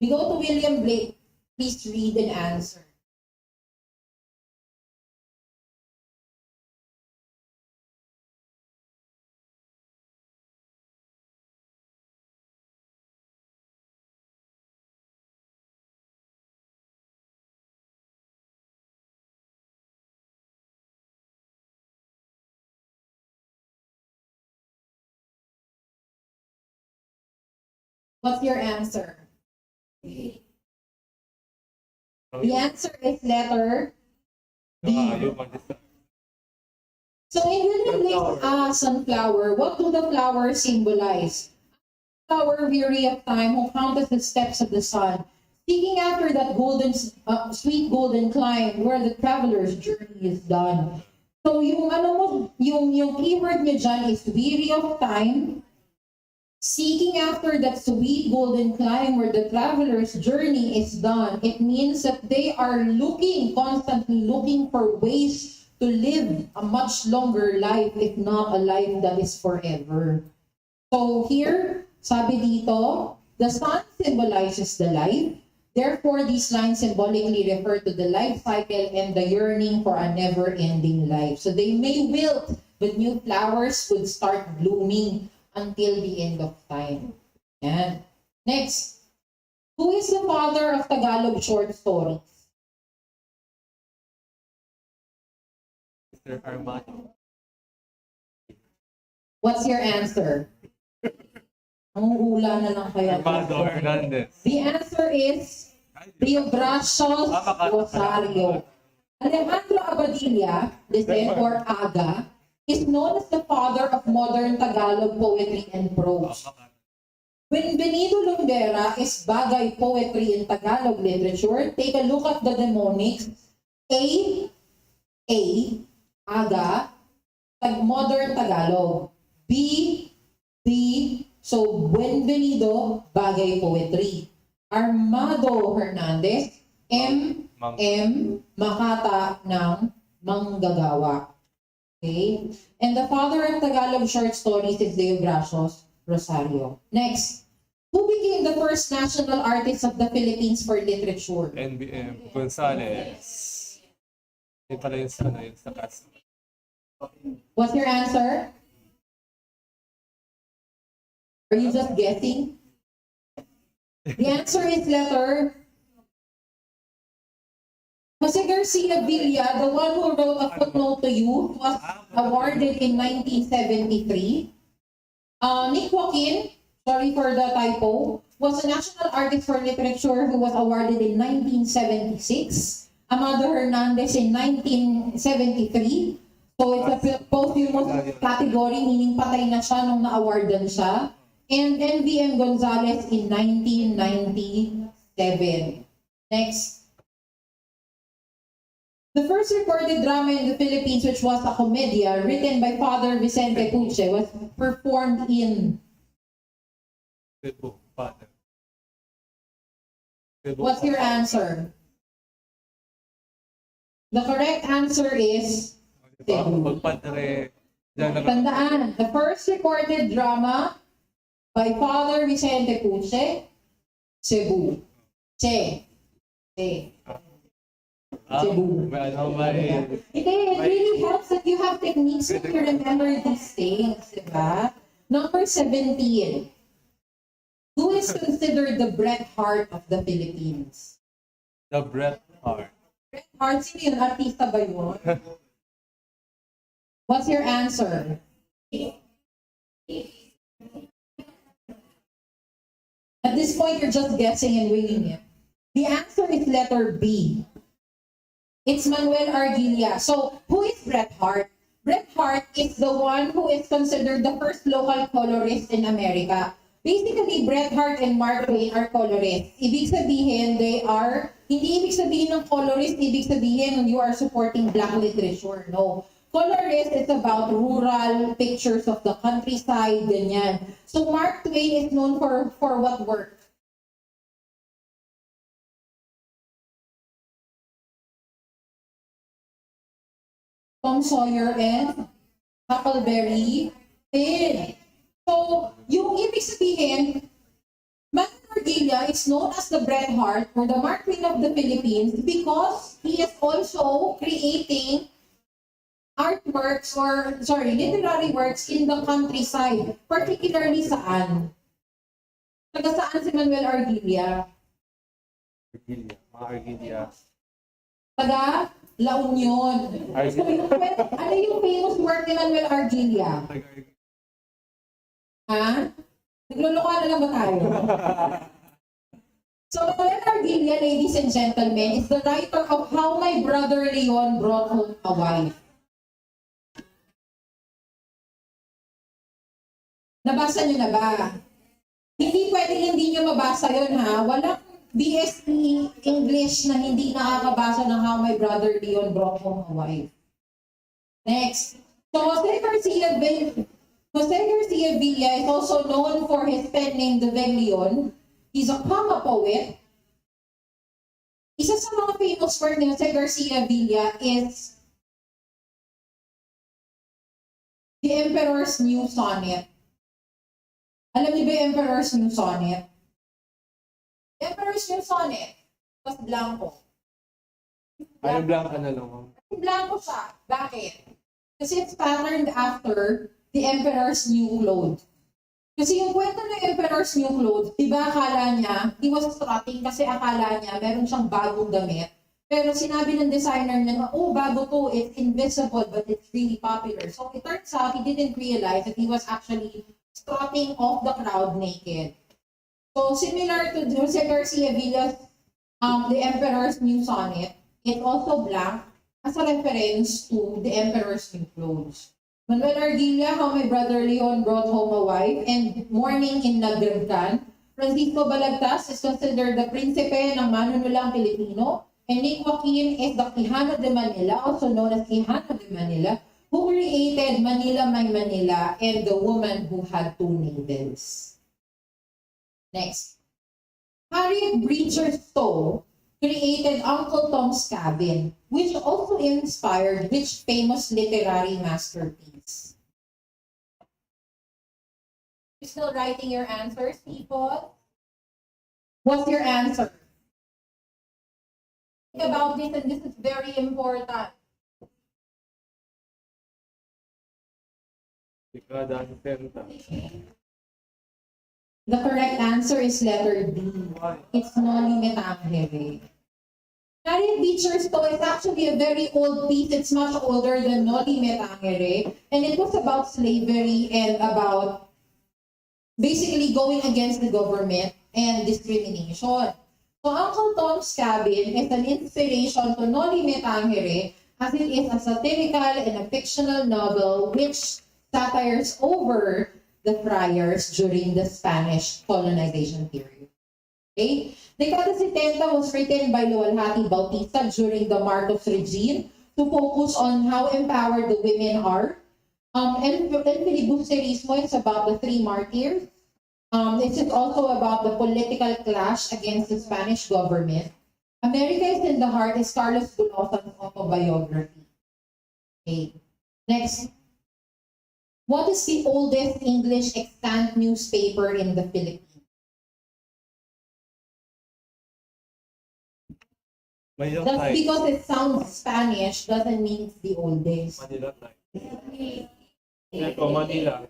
We go to William Blake. Please read and answer. What's your answer? The answer is letter B. So in William Blake's sunflower, what do the flowers symbolize? Flower weary of time, who counteth the steps of the sun, seeking after that golden, sweet golden clime where the traveler's journey is done. So yung yung keyword niya dyan is weary of time, seeking after that sweet golden clime where the traveler's journey is done. It means that they are constantly looking for ways to live a much longer life, if not a life that is forever. So here, sabi dito, the sun symbolizes the life. Therefore, these lines symbolically refer to the life cycle and the yearning for a never-ending life. So they may wilt, but new flowers would start blooming until the end of time. Yan. Next, who is the father of Tagalog short stories? Mr. Armando. What's your answer? Ang hula na lang kaya. Armando Hernandez. The answer is Theobrasios Rosario. Alejandro Abadilla, or Aga, is known as the father of modern Tagalog poetry and prose. When Benito Lumbera is bagay poetry in Tagalog literature, take a look at the mnemonics. A, Aga, modern Tagalog. B, so Buenvenido, bagay poetry. Armando Hernandez, M, Makata ng manggagawa. Okay? And the father of Tagalog short stories is Theobrasios Rosario. Next, who became the first national artist of the Philippines for literature? NBM Gonzalez. Yung pala yung sa cast. What's your answer? Are you just guessing? The answer is letter Jose Garcia Villa, the one who wrote A Footnote to You, was awarded in 1973. Nick Joaquin, sorry for the typo, was a national artist for literature who was awarded in 1976. Amado Hernandez in 1973. So it's a posthumous category, meaning patay na siya nung na-awardan siya. And NVM Gonzalez in 1997. Next. The first recorded drama in the Philippines, which was a comedia written by Father Vicente Puche, was performed in... Cebu. What's your answer? The correct answer is Cebu. Tandaan, the first recorded drama by Father Vicente Puche, Cebu. Cebu. It really helps that you have techniques to remember these things, diba? Number 17. Who is considered the Bret Hart of the Philippines? The Bret Hart. Bret Hart, sino yun? Artista ba yun? What's your answer? At this point, you're just guessing and winging it. The answer is letter B. It's Manuel Argilia. So, who is Bret Hart? Bret Hart is the one who is considered the first local colorist in America. Basically, Bret Hart and Mark Twain are colorists. Ibig sabihin, hindi ibig sabihin ng colorist, ibig sabihin you are supporting black literature. No. Colorist is about rural pictures of the countryside, ganyan. So Mark Twain is known for what work? Tom Sawyer and Huckleberry Finn. So, yung ibig sabihin, Manuel Argilla is known as the Bret Hart or the Mark Twain of the Philippines because he is also creating artworks or, literary works in the countryside. Particularly saan? Taga saan si Manuel Argilla? Argilla. Mga Argilla. Taga La Union. So, ano yung famous work ni Manuel Argilla? Ha? Nagluluka na lang ba tayo? So, Manuel Argilla, ladies and gentlemen, is the writer of How My Brother Leon Brought Home a Wife. Nabasa niyo na ba? Hindi pwedeng hindi niyo mabasa yun, ha? Walang BSE English na hindi nakakabasa ng How My Brother Leon Brought Home a Wife. Next. So, Jose Garcia Villa is also known for his pen name, The Leon. He's a comma poet. Isa sa mga famous work ni Jose Garcia Villa is The Emperor's New Sonnet. Alam niyo ba yung Emperor's New Sonnet? Emperor's New Sonnet. Tapos blanco. Ay, blanco na lang. Blanco siya. Bakit? Kasi it's patterned after the Emperor's New Clothes. Kasi yung kwento ng Emperor's New Clothes, di ba akala niya, he was strutting kasi akala niya meron siyang bagong damit. Pero sinabi ng designer niya na, oh, bago to, it's invisible, but it's really popular. So it turns out, he didn't realize that he was actually strutting off the crowd naked. So similar to Jose Garcia Villa's The Emperor's New Sonnet, it's also blank as a reference to the Emperor's New Clothes. Manuel Argilla, How My Brother Leon Brought Home a Wife, and Morning in Nagragkan. Francisco Balagtas is considered the Prinsipe ng Manunulang Pilipino, and Nick Joaquin is the Quijano de Manila, also known as Quijano de Manila, who created Manila My Manila and The Woman Who Had Two Needles. Next. Harriet Beecher Stowe created Uncle Tom's Cabin, which also inspired which famous literary masterpiece? You still writing your answers, people? What's your answer? Think about this, and this is very important. The correct answer is letter B. It's Noli Me Tangere. Harriet Beecher Stowe is actually a very old piece. It's much older than Noli Me Tangere. And it was about slavery and about basically going against the government and discrimination. So Uncle Tom's Cabin is an inspiration to Noli Me Tangere, as it is a satirical and a fictional novel which satires over the friars during the Spanish colonization period. Okay? Dekada 70 was written by Luwalhati Bautista during the Marcos regime to focus on how empowered the women are. And Filibusterismo is about the three martyrs. This is also about the political clash against the Spanish government. America is in the Heart is Carlos Bulosan's autobiography. Okay. Next. What is the oldest English extant newspaper in the Philippines? Just because it sounds Spanish doesn't mean it's the oldest. Manila Times. Manila.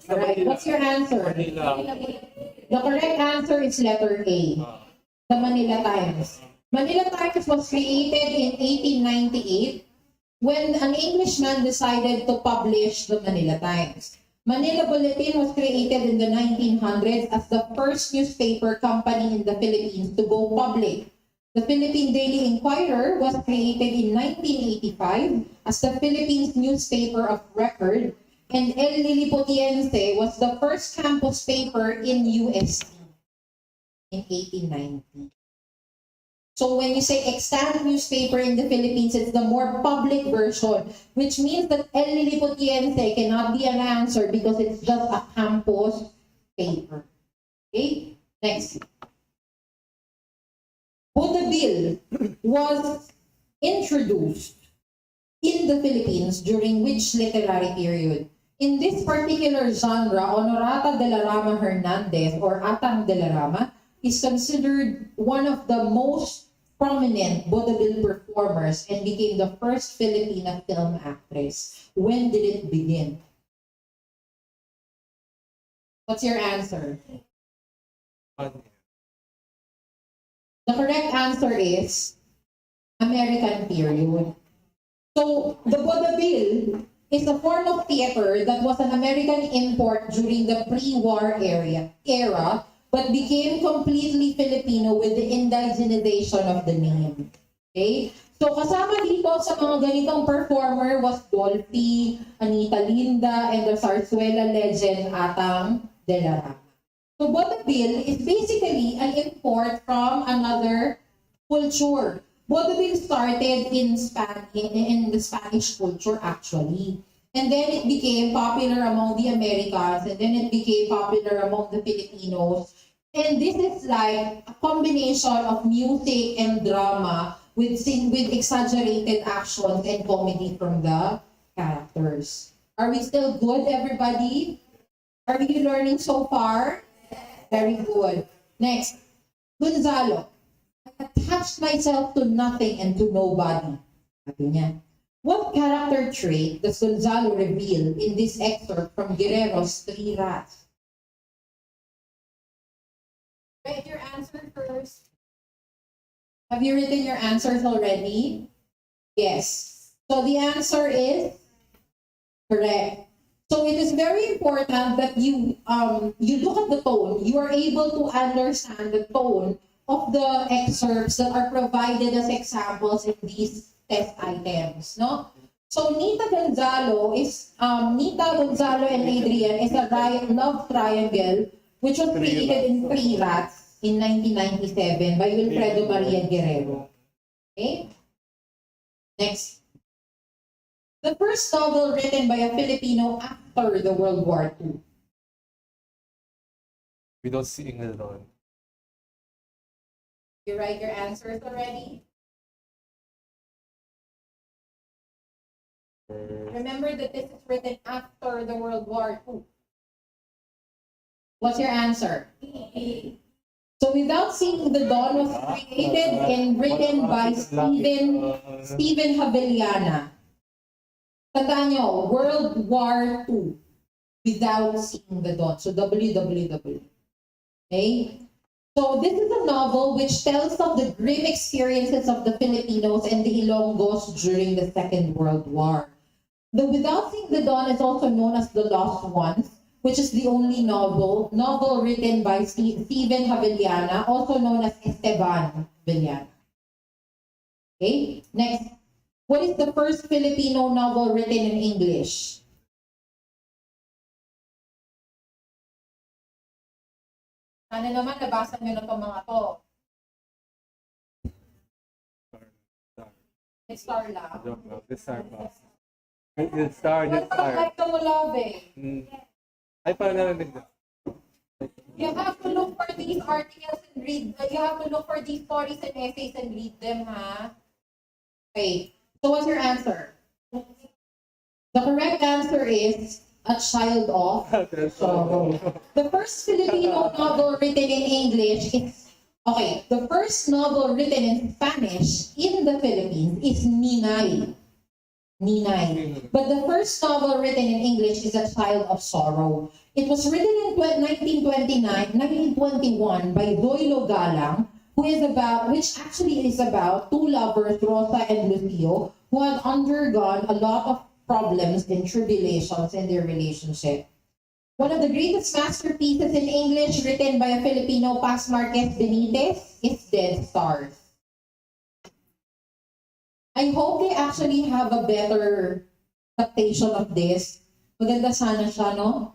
Alright, what's your answer? Manila. The correct answer is letter A. The Manila Times. Manila Times was created in 1898 when an Englishman decided to publish the Manila Times. Manila Bulletin was created in the 1900s as the first newspaper company in the Philippines to go public. The Philippine Daily Inquirer was created in 1985 as the Philippines newspaper of record, and El Lilipotiense was the first campus paper in UST in 1890. So when you say extant newspaper in the Philippines, it's the more public version, which means that El Lilipotiense cannot be an answer because it's just a campus paper. Okay? Next. When the bill was introduced, in the Philippines during which literary period? In this particular genre, Honorata de la Rama Hernandez or Atang de la Rama is considered one of the most prominent vaudeville performers and became the first Filipina film actress. When did it begin? What's your answer? The correct answer is American period. So, the vaudeville is a form of theater that was an American import during the pre-war era, but became completely Filipino with the indigenization of the name. Okay? So, kasama dito sa mga ganitong performer was Dolphy, Anita Linda, and the Zarzuela legend Atang de la Rama. So, vaudeville is basically an import from another culture. Vaudeville started in the Spanish culture actually. And then it became popular among the Americans, and then it became popular among the Filipinos. And this is like a combination of music and drama with exaggerated actions and comedy from the characters. Are we still good, everybody? Are we learning so far? Very good. Next, Gonzalo. I attached myself to nothing and to nobody. Sabi niya. What character trait does Gonzalo reveal in this excerpt from Guerrero's Three Rats? Write your answer first. Have you written your answers already? Yes. So the answer is correct. So it is very important that you look at the tone. You are able to understand the tone of the excerpts that are provided as examples in these test items, no? So Nita Gonzalo and Adrian is a love triangle which was created in Three Rats in 1997 by Wilfredo Maria Guerrero. Okay? Next. The first novel written by a Filipino after the World War II. We don't see England on. You write your answers already? Remember that this is written after the World War II. What's your answer? So Without Seeing the Dawn was created and written by Stephen Haveliana. Tandaan nyo, World War II, Without Seeing the Dawn. So WWW. Okay? So this is a novel which tells of the grim experiences of the Filipinos and the Ilonggos during the Second World War. The Without Seeing the Dawn is also known as The Lost Ones, which is the only novel written by Stephen Haveliana, also known as Esteban Haveliana. Okay? Next. What is the first Filipino novel written in English? Sana naman nabasa nyo na itong mga to. It's Star lang. This Star Boss. It's Star, Wala this pa Star. like the love eh. Ay, parang narinig na. You have to look for these articles and read. You have to look for these stories and essays and read them, ha? Okay. So what's your answer? The correct answer is A Child of Sorrow. The first Filipino novel written in English is, the first novel written in Spanish in the Philippines is Ninay. But the first novel written in English is A Child of Sorrow. It was written in 1921 by Zoilo Galang, which actually is about two lovers, Rosa and Lucio, who had undergone a lot of problems and tribulations in their relationship. One of the greatest masterpieces in English written by a Filipino, Paz Marquez Benitez, is Dead Stars. I hope they actually have a better adaptation of this. Maganda sana siya, no?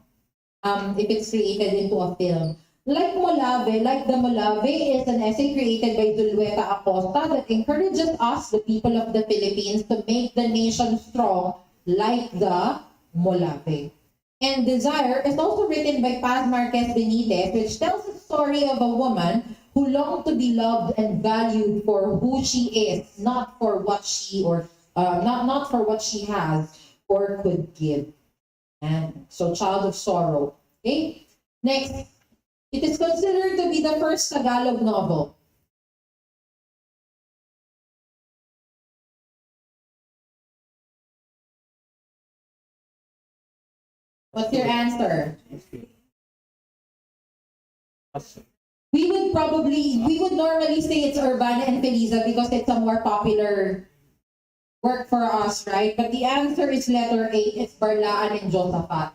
If it's created into a film. Like the Molave is an essay created by Zulueta Acosta that encourages us, the people of the Philippines, to make the nation strong like the Molave. And Desire is also written by Paz Marquez Benitez, which tells the story of a woman who longed to be loved and valued for who she is, not for what she or not for what she has or could give. And so child of sorrow. Okay? Next, it is considered to be the first Tagalog novel. What's your answer? We would normally say it's Urbana and Felisa because it's a more popular work for us, right? But the answer is letter A, it's Barlaan and Josaphat.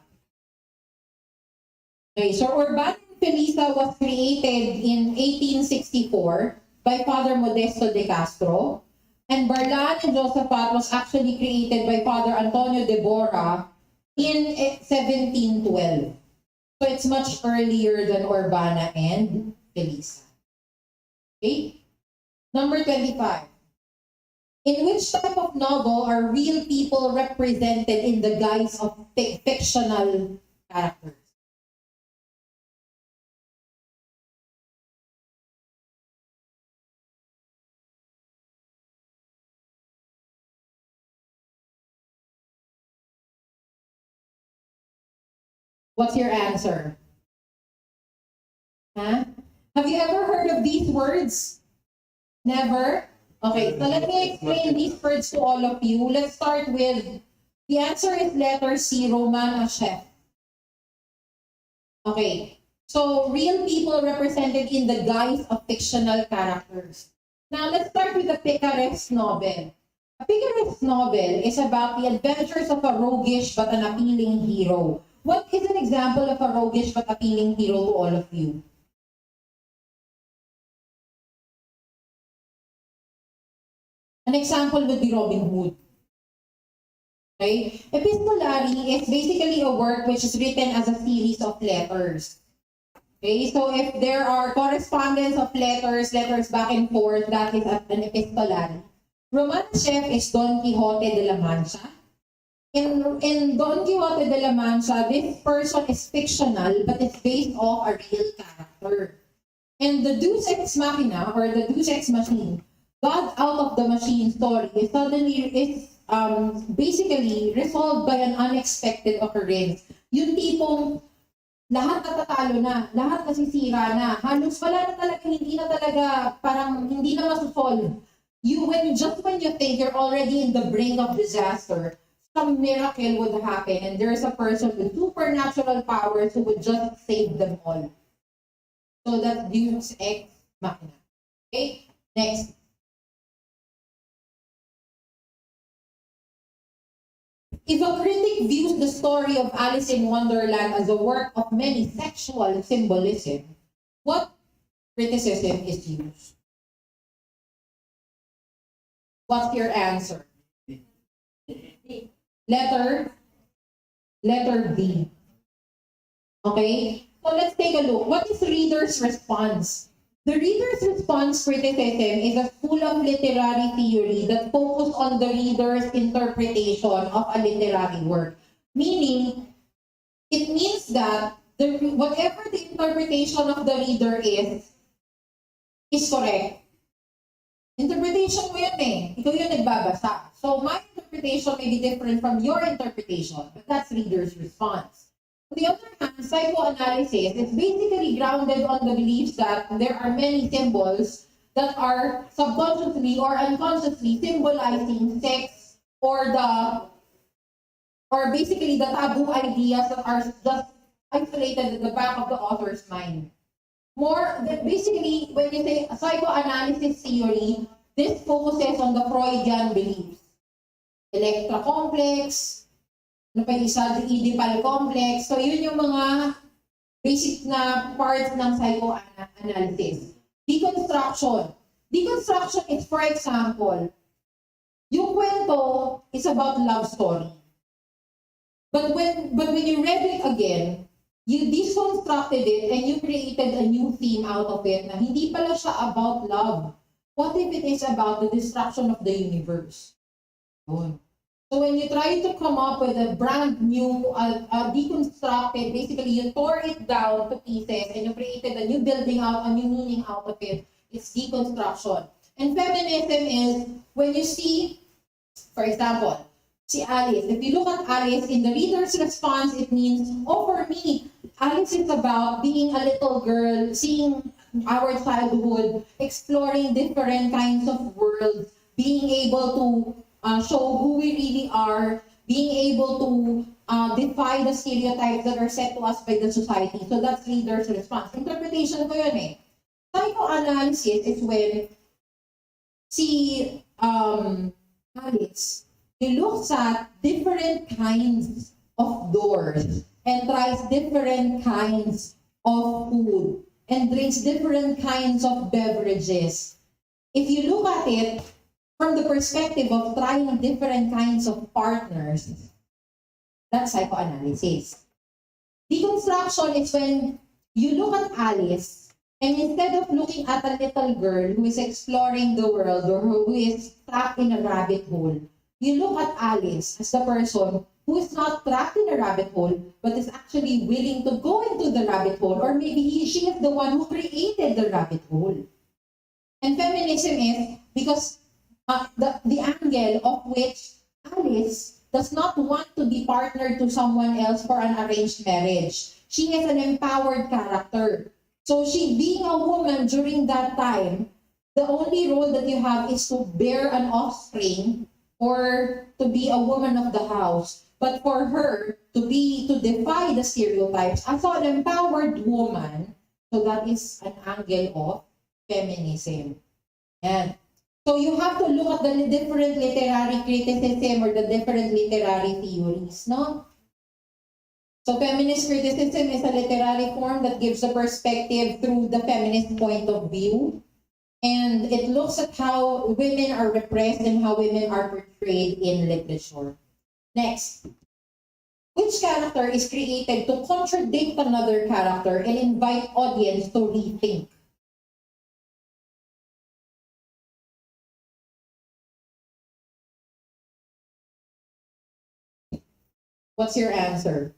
Okay, so Urbana and Felisa was created in 1864 by Father Modesto de Castro, and Barlaan and Josaphat was actually created by Father Antonio de Bora in 1712. So it's much earlier than Urbana and Felisa. Okay? Number 25. In which type of novel are real people represented in the guise of fictional characters? What's your answer? Huh? Have you ever heard of these words? Never? Okay, so let me explain these words to all of you. Let's start with, the answer is letter C, Majorship. Okay, so real people represented in the guise of fictional characters. Now, let's start with the picaresque novel. A picaresque novel is about the adventures of a roguish but an appealing hero. What is an example of a roguish but appealing hero to all of you? An example would be Robin Hood. Okay? Epistolary is basically a work which is written as a series of letters. Okay, so if there are correspondence of letters back and forth, that is an epistolary. Romanchef is Don Quixote de la Mancha. In Don Quixote de la Mancha, this person is fictional, but it's based off a real character. And the Deus Ex Machina, or the Deus Ex Machine, God out of the machine story is basically resolved by an unexpected occurrence. Yung tipong lahat natatalo na, lahat nasisira na, halos wala na talaga, hindi na talaga, parang hindi na masusolve. When you think you're already in the brink of disaster, some miracle would happen and there's a person with supernatural powers who would just save them all. So that's Deus Ex Machina. Okay, next. If a critic views the story of Alice in Wonderland as a work of many sexual symbolism, what criticism is used? What's your answer? Letter B. Okay? So let's take a look. What is reader's response? The reader's response criticism is a school of literary theory that focuses on the reader's interpretation of a literary work. Meaning, it means that whatever the interpretation of the reader is correct. Interpretation mo yan eh. Ikaw yung nagbabasa. So my interpretation may be different from your interpretation, but that's reader's response. On the other hand, psychoanalysis is basically grounded on the belief that there are many symbols that are subconsciously or unconsciously symbolizing sex or basically the taboo ideas that are just isolated at the back of the author's mind. Basically, when you say psychoanalysis theory, this focuses on the Freudian beliefs. Electra complex, the Oedipal complex. So yun yung mga basic na parts ng psychoanalysis. Deconstruction. Deconstruction is, for example, yung kwento is about love story. But when you read it again, you deconstructed it and you created a new theme out of it na hindi pala siya about love. What if it is about the destruction of the universe? So when you try to come up with a brand new, deconstructed, basically you tore it down to pieces and you created a new building out, a new meaning out of it, it's deconstruction. And feminism is when you see, For example, si Alice. If you look at Alice, in the reader's response, it means, oh, for me, Alice is about being a little girl, seeing our childhood, exploring different kinds of worlds, being able to show who we really are, being able to defy the stereotypes that are set to us by the society. So that's reader's response. Interpretation ko yun eh. Psychoanalysis is when si Alice, he looks at different kinds of doors and tries different kinds of food and drinks different kinds of beverages. If you look at it from the perspective of trying different kinds of partners, that's psychoanalysis. Deconstruction is when you look at Alice and instead of looking at a little girl who is exploring the world or who is trapped in a rabbit hole, you look at Alice as the person who is not trapped in a rabbit hole, but is actually willing to go into the rabbit hole, or maybe she is the one who created the rabbit hole. And feminism is because the angle of which Alice does not want to be partnered to someone else for an arranged marriage. She is an empowered character. So she, being a woman during that time, the only role that you have is to bear an offspring or to be a woman of the house. But for her to defy the stereotypes as an empowered woman, so that is an angle of feminism. And so you have to look at the different literary criticism or the different literary theories, no? So feminist criticism is a literary form that gives a perspective through the feminist point of view. And it looks at how women are repressed and how women are portrayed in literature. Next. Which character is created to contradict another character and invite audience to rethink? What's your answer?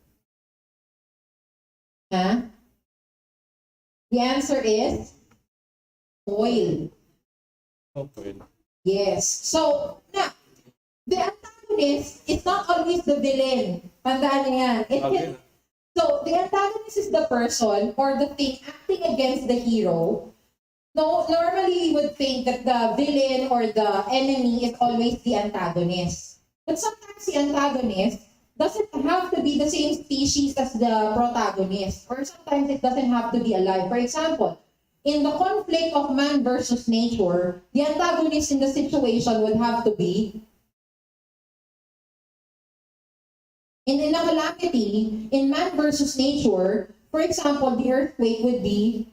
Huh? The answer is oil. Okay. Yes. So, now, the antagonist is not always the villain. Tandaan niyo yan. Okay. So, the antagonist is the person or the thing acting against the hero. No, normally we would think that the villain or the enemy is always the antagonist. But sometimes the antagonist doesn't have to be the same species as the protagonist. Or sometimes it doesn't have to be alive. For example, in the conflict of man versus nature, the antagonist in the situation would have to be in a calamity, in man versus nature, for example, the earthquake would be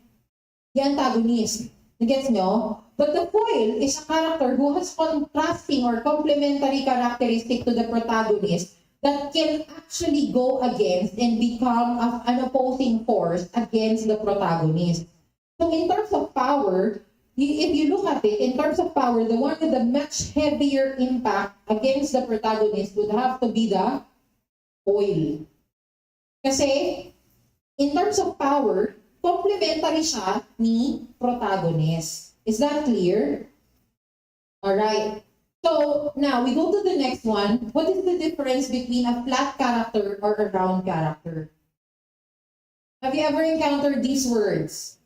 the antagonist. Gets nyo? But the foil is a character who has contrasting or complementary characteristic to the protagonist that can actually go against and become an opposing force against the protagonist. So in terms of power, if you look at it, in terms of power, the one with the much heavier impact against the protagonist would have to be the oil. Kasi, in terms of power, complementary siya ni protagonist. Is that clear? Alright. So, now, we go to the next one. What is the difference between a flat character or a round character? Have you ever encountered these words?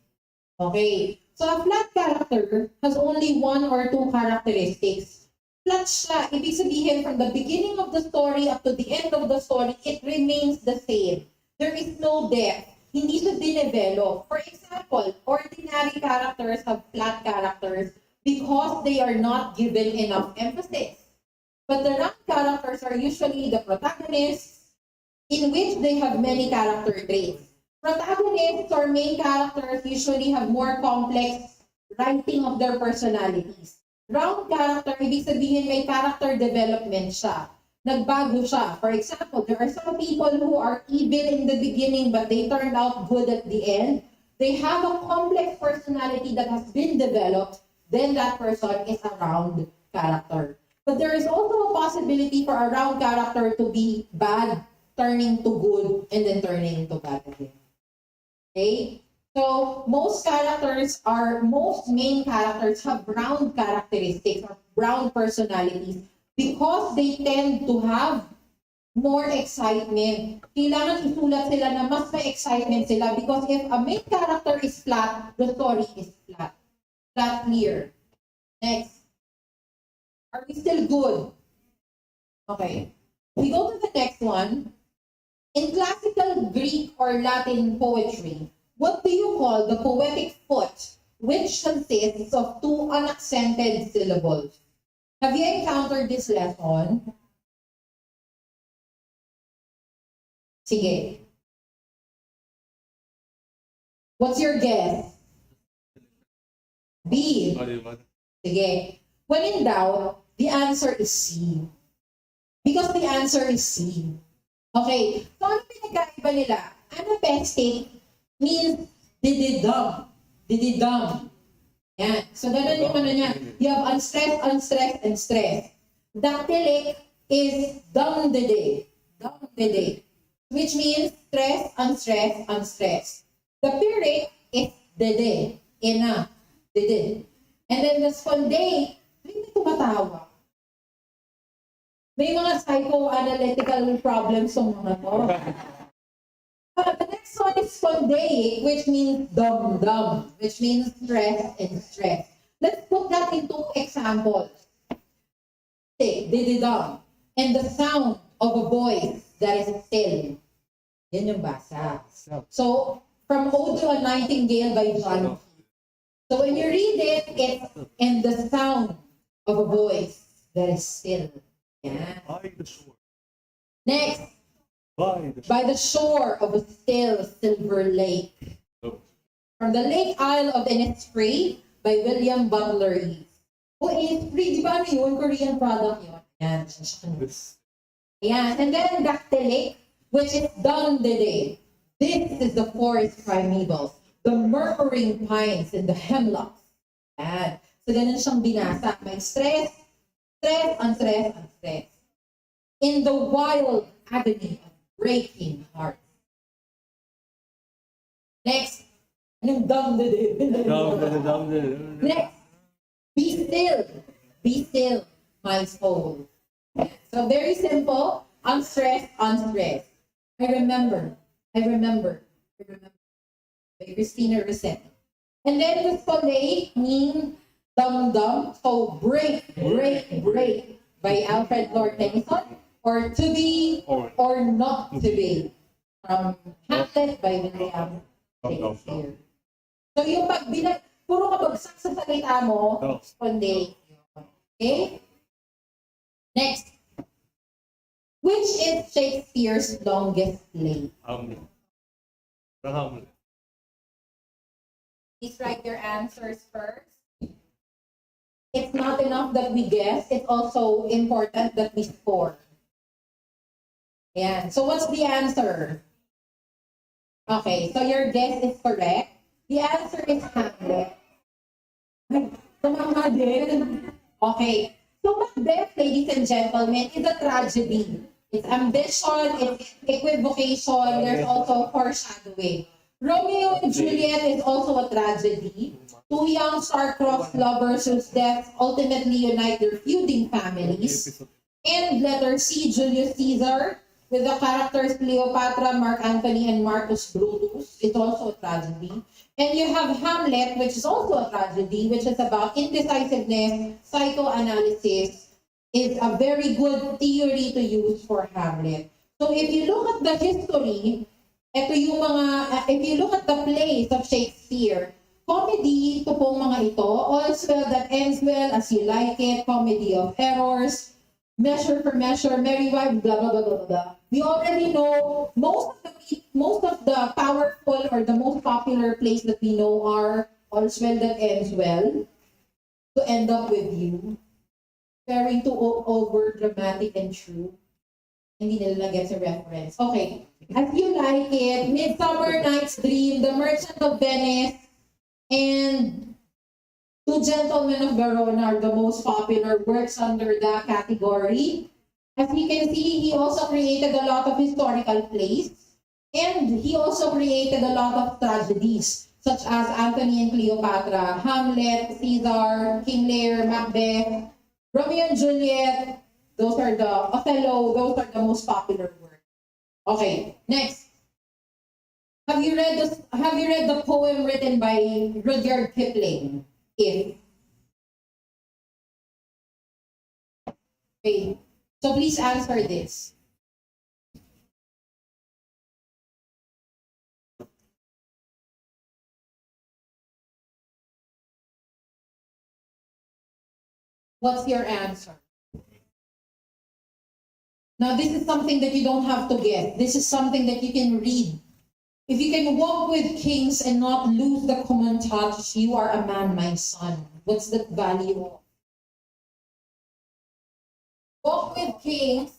Okay. So, a flat character has only one or two characteristics. Flat siya. Ibig sabihin, from the beginning of the story up to the end of the story, it remains the same. There is no depth. Hindi siya dinevelop. For example, ordinary characters have flat characters because they are not given enough emphasis. But the round characters are usually the protagonists, in which they have many character traits. Protagonists or main characters usually have more complex writing of their personalities. Round character, ibig sabihin may character development siya. Nagbago siya. For example, there are some people who are evil in the beginning but they turned out good at the end. They have a complex personality that has been developed. Then that person is a round character. But there is also a possibility for a round character to be bad, turning to good, and then turning into bad again. Okay? So, most main characters have round characteristics or round personalities, because they tend to have more excitement. Kailangan isulat sila na mas may excitement sila because if a main character is flat, the story is flat. Flat, clear. Next. Are we still good? Okay. We go to the next one. In classical Greek or Latin poetry, what do you call the poetic foot, which consists of two unaccented syllables? Have you encountered this lesson? Sige. What's your guess? B. O, diba? Sige. When in doubt, the answer is C. Because the answer is C. Okay. So, ano pinagkaiba nila? Anapestic means dididum. Dididum. Yan. So, ganun yung ano niya. You have unstressed, unstressed, and stressed. Dactylic is dum-dede. Dum-dede. Which means stress, unstressed, unstressed. The pyrrhic is dede. Ina. Dede. And then the spondaic, hindi tumatawa. May mga psychoanalytical problems yung mga to. The next one is spondaic, which means dum-dum, which means stress and stress. Let's put that into examples. Say, dididum, and the sound of a voice that is still. Yan yung basa. So, from Ode to a Nightingale by John. So when you read it, it's in the sound of a voice that is still. Yeah. By the shore. Next, By the shore. by the shore of a still silver lake. From the Lake Isle of Innisfree by William Butler Yeats. Oh, Innisfree, di ba ano yun? Korean product yun. Yan. Yan. And then dactylic, which is dum-dede. This is the forest primeval. The murmuring pines and the hemlocks. Yan. So, ganun siyang binasa. May stress, stress, unstress, unstress. In the wild agony of breaking hearts. Next. Anong dum-dede? Next. Be still, my soul. So, very simple. Unstressed, unstressed. I remember. By Christina Rossetti. And then the spondaic mean dum-dum. So break by Alfred Lord Tennyson. Or to be or not to be. From Hamlet by William Shakespeare. So yung puro kabagsak sa salita mo, spondaic. Okay? Next. Which is Shakespeare's longest play? Hamlet. Please write your answers first. It's not enough that we guess, it's also important that we score. Ayan. So what's the answer? Okay, so your guess is correct. The answer is Hamlet. Tumama din. Okay. So Macbeth, ladies and gentlemen, is a tragedy. It's ambition, it's equivocation, there's also foreshadowing. Romeo and Juliet is also a tragedy. Two young star-crossed lovers whose deaths ultimately unite their feuding families. And letter C, Julius Caesar, with the characters Cleopatra, Mark Antony, and Marcus Brutus, is also a tragedy. And you have Hamlet, which is also a tragedy, which is about indecisiveness, psychoanalysis, is a very good theory to use for Hamlet. So if you look at the history, if you look at the plays of Shakespeare, comedy ito pong mga ito, all's well that ends well, as you like it, comedy of errors, measure for measure, merry wife, blah, blah, blah, blah, blah. We already know most of the powerful or the most popular plays that we know are all's well that ends well, to end up with you, very too over dramatic and true. Hindi nila get a reference. Okay. As you like it, Midsummer Night's Dream, The Merchant of Venice, and Two Gentlemen of Verona are the most popular works under the category. As you can see, he also created a lot of historical plays, and he also created a lot of tragedies, such as Antony and Cleopatra, Hamlet, Caesar, King Lear, Macbeth, Romeo and Juliet, Those are the Othello, those are the most popular works. Okay, next. Have you read the poem written by Rudyard Kipling? If. Okay. So please answer this. What's your answer? Now, this is something that you don't have to get. This is something that you can read. If you can walk with kings and not lose the common touch, you are a man, my son. What's the value of? Walk with kings,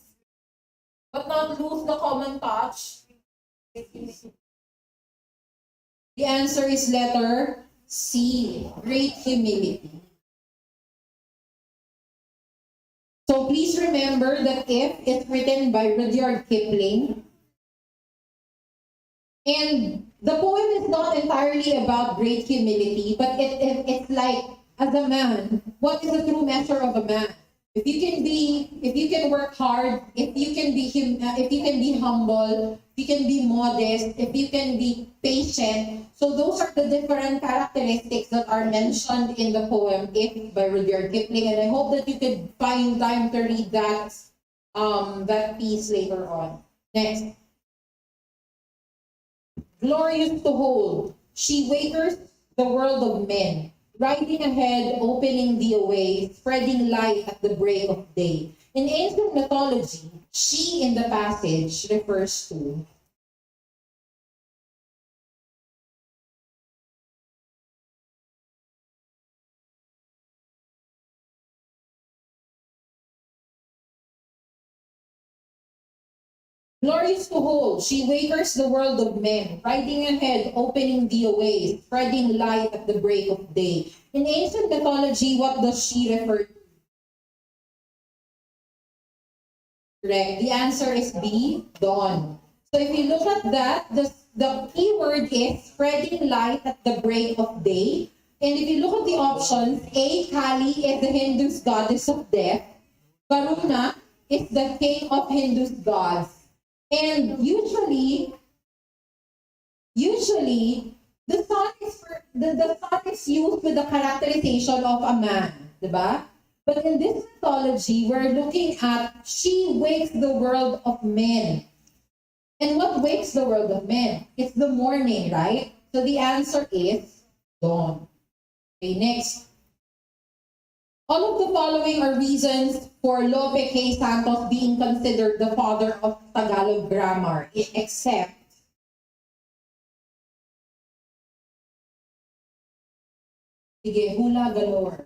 but not lose the common touch. The answer is letter C, great humility. So please remember that if it's written by Rudyard Kipling, and the poem is not entirely about great humility, but it's like, as a man, what is the true measure of a man? If you can work hard, if you can be humble, if you can be modest, if you can be patient. So those are the different characteristics that are mentioned in the poem If by Rudyard Kipling. And I hope that you could find time to read that piece later on. Next. Glorious to hold, she wakers the world of men, riding ahead, opening the way, spreading light at the break of day. In ancient mythology, she in the passage refers to glorious to hold, she wakers the world of men, riding ahead, opening the way, spreading light at the break of day. In ancient mythology, what does she refer to? Correct. The answer is B, dawn. So if you look at that, the key word is spreading light at the break of day. And if you look at the options, A, Kali is the Hindu's goddess of death. Varuna is the king of Hindu's gods. And usually the sun is used with the characterization of a man, diba? But in this mythology, we're looking at she wakes the world of men. And what wakes the world of men? It's the morning, right? So the answer is dawn. Okay, next. All of the following are reasons for Lope K. Santos being considered the father of Tagalog grammar, except sige, hula galore.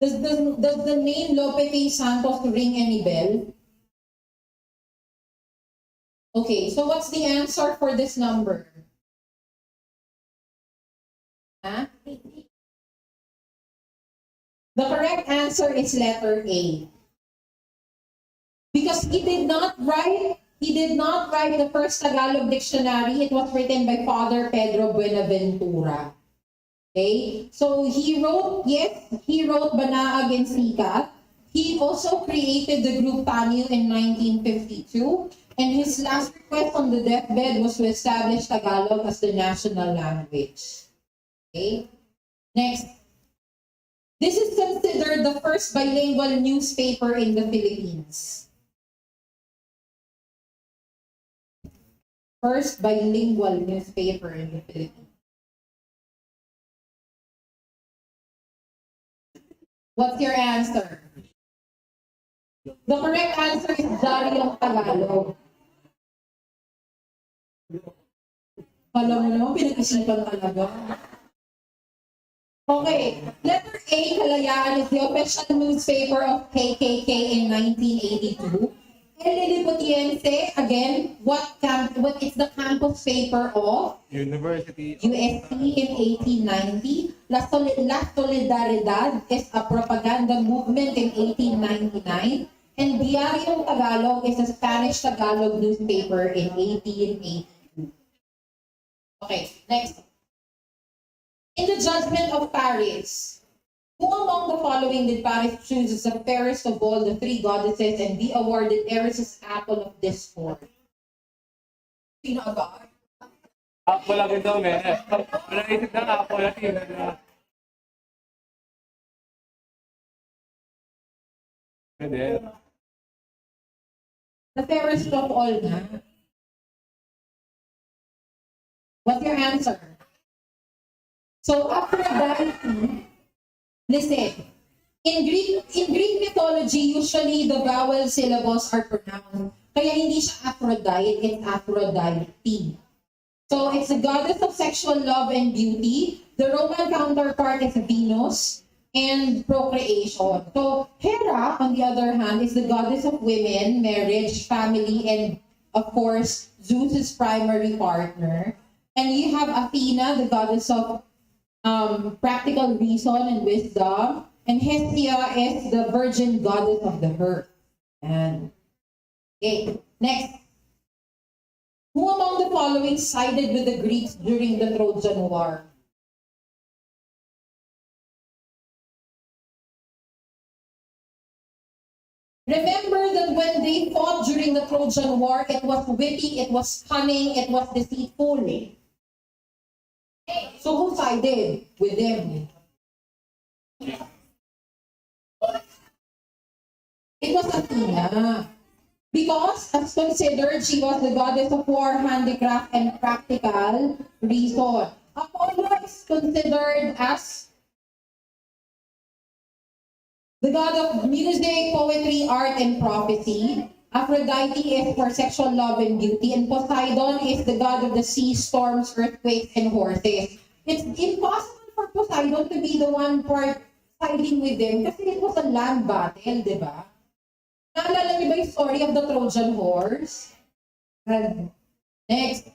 Does the name Lope K. Santos ring any bell? Okay, so what's the answer for this number? Huh? The correct answer is letter A. Because he did not write the first Tagalog dictionary. It was written by Father Pedro Buenaventura. Okay? So he wrote Banaag and Sikat. He also created the group Tanyo in 1952. And his last request on the deathbed was to establish Tagalog as the national language. Okay? Next. This is considered the first bilingual newspaper in the Philippines. First bilingual newspaper in the Philippines. What's your answer? The correct answer is Diaryong Tagalog. Alam mo naman, pinag-isipan talaga. Okay, letter A, Kalayaan is the official newspaper of KKK in 1982. El Liliputiense, again, what is the campus paper of University UST in 1890. La Solidaridad is a propaganda movement in 1899. And Diaryong Tagalog is a Spanish Tagalog newspaper in 1882. Okay, next. In the Judgment of Paris, Who among the following did Paris choose as the fairest of all the three goddesses and be awarded Eris's apple of discord? Sino agad? Ako lang ito, eh. Wala isip na ako, Latina na. Pwede. The fairest of all nga. What's your answer? So, Aphrodite, listen. In Greek mythology, usually the vowel syllables are pronounced. Kaya hindi siya Aphrodite, it's Aphrodite. So, it's the goddess of sexual love and beauty. The Roman counterpart is Venus and procreation. So, Hera, on the other hand, is the goddess of women, marriage, family, and of course, Zeus's primary partner. And you have Athena, the goddess of practical reason and wisdom. And Hestia is the virgin goddess of the earth. And okay, next. Who among the following sided with the Greeks during the Trojan War? Remember that when they fought during the Trojan War, it was witty, it was cunning, it was deceitful. So who sided with them? It was Athena. Because, as considered, she was the goddess of war, handicraft, and practical reason. Apollo is considered as the god of music, poetry, art, and prophecy. Aphrodite is for sexual love and beauty. And Poseidon is the god of the sea, storms, earthquakes, and horses. It's impossible for Poseidon to be the one part siding with them kasi it was a land battle, di ba? Naalala niyo ba yung story of the Trojan horse? And next.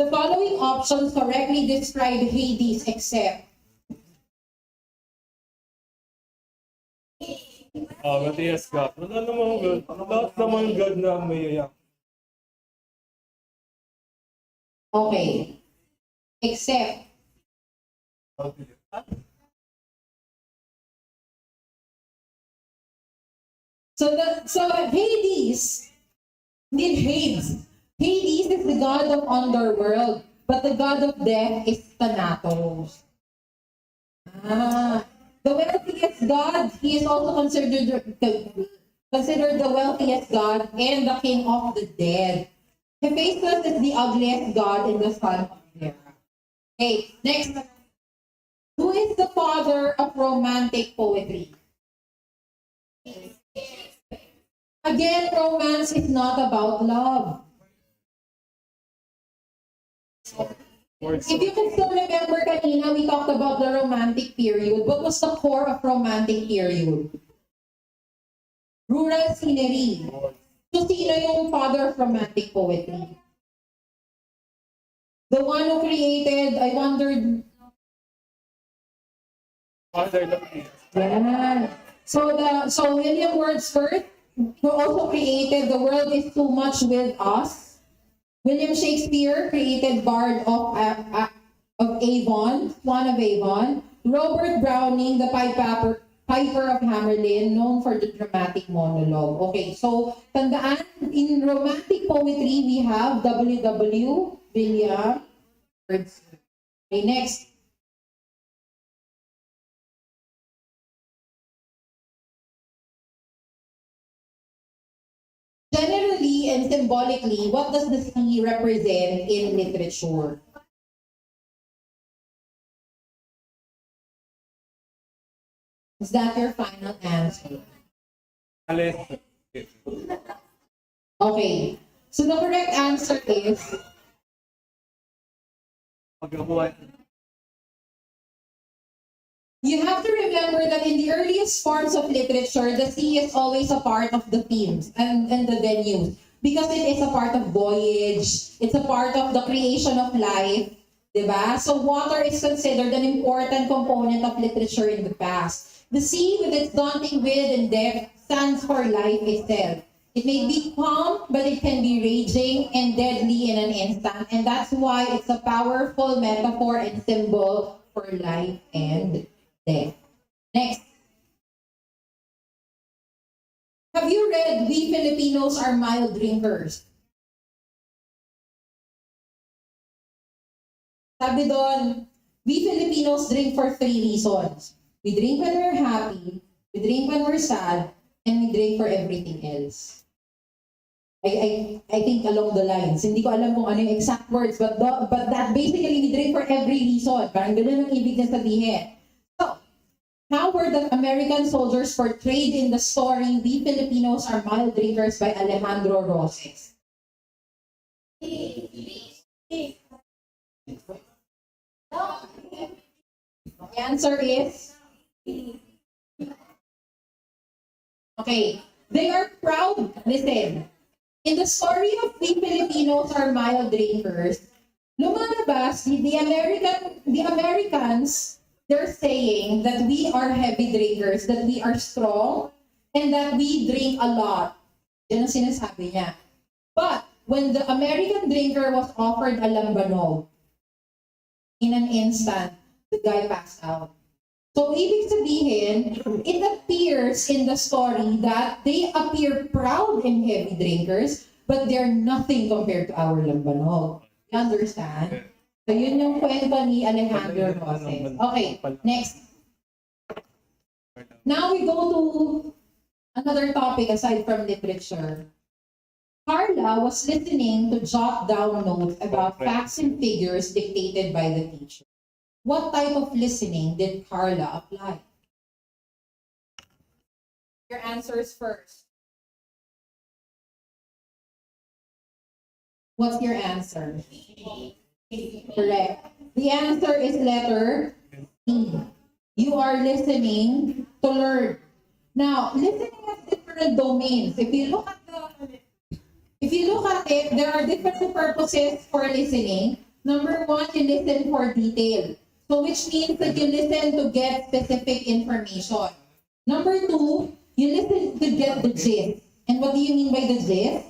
The following options correctly describe Hades except Matias God. Wala namang God. Lahat naman God na mayayak. okay. Except So Hades did Hades. Hades is the god of underworld, but the god of death is Thanatos. The wealthiest god, he is also considered the wealthiest god and the king of the dead. Hephaestus is the ugliest god and the son of Hera. Okay, next. Who is the father of romantic poetry? Again, romance is not about love. If you can still remember kanina, we talked about the romantic period. What was the core of romantic period? Rural scenery. So, sino yung father of romantic poetry? The one who created, I wondered. Yeah. So William Wordsworth, who also created The World Is Too Much With Us. William Shakespeare created Bard of Avon, Swan of Avon. Robert Browning, the Piper of Hamelin, known for the dramatic monologue. Okay, so tandaan, in romantic poetry, we have W. William Wordsworth. Okay, next. Generally and symbolically, what does the sea represent in literature? Is that your final answer? Okay. So the correct answer is you have to remember that in the earliest forms of literature, the sea is always a part of the themes and the venues because it is a part of voyage, it's a part of the creation of life, diba? So water is considered an important component of literature in the past. The sea, with its daunting width and depth, stands for life itself. It may be calm, but it can be raging and deadly in an instant, and that's why it's a powerful metaphor and symbol for life and There. Next. Have you read We Filipinos Are Mild Drinkers? Sabi doon, we Filipinos drink for 3 reasons. We drink when we're happy, we drink when we're sad, and we drink for everything else. I think along the lines. Hindi ko alam kung ano yung exact words, but that basically we drink for every reason. Parang ganun ang ibig na sabihin. So, how were the American soldiers portrayed in the story We Filipinos Are Mild Drinkers by Alejandro Roses? The answer is okay. They are proud. Listen. In the story of We Filipinos Are Mild Drinkers, lumalabas the Americans, they're saying that we are heavy drinkers, that we are strong, and that we drink a lot. Yan ang sinasabi niya. But when the American drinker was offered a lambanog, in an instant, the guy passed out. So, ibig sabihin, it appears in the story that they appear proud and heavy drinkers, but they're nothing compared to our lambanog. You understand? So, yun yung kwento ni Alejandro Roses. Okay, next. Now we go to another topic aside from literature. Carla was listening to jot down notes about facts and figures dictated by the teacher. What type of listening did Carla apply? Your answers first. What's your answer? Correct. The answer is letter C. You are listening to learn. Now, listening has different domains. If you look at it, there are different purposes for listening. Number one, you listen for detail. So which means that you listen to get specific information. Number two, you listen to get the gist. And what do you mean by the gist?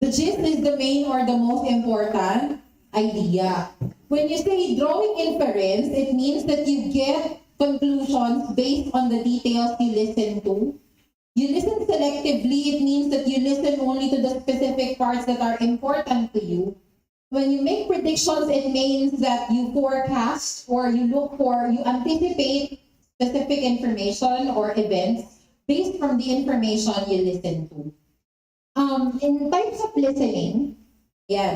The gist is the main or the most important idea. When you say drawing inference, it means that you get conclusions based on the details you listen to. You listen selectively, it means that you listen only to the specific parts that are important to you. When you make predictions, it means that you forecast or you anticipate specific information or events based from the information you listen to. In types of listening,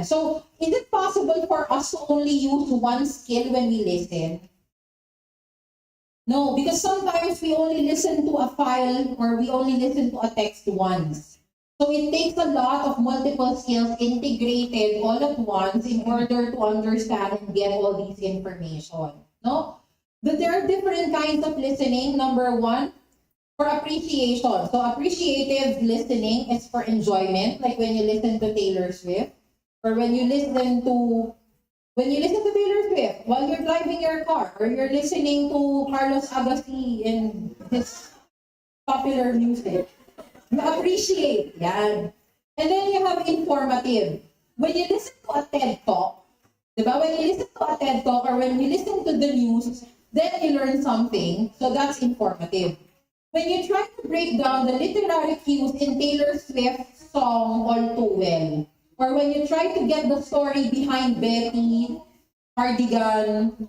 so is it possible for us to only use one skill when we listen? No, because sometimes we only listen to a file or we only listen to a text once. So it takes a lot of multiple skills integrated all at once in order to understand and get all these information. No? But there are different kinds of listening. Number one, for appreciation. So appreciative listening is for enjoyment, like when you listen to Taylor Swift, or when you listen to Taylor Swift while you're driving your car, or you're listening to Carlos Agassi and his popular music. You appreciate, yan. And then you have informative. When you listen to a TED Talk, diba? When you listen to a TED Talk or when you listen to the news, then you learn something, so that's informative. When you try to break down the literary cues in Taylor Swift's song All Too Well, or when you try to get the story behind Betty, Cardigan,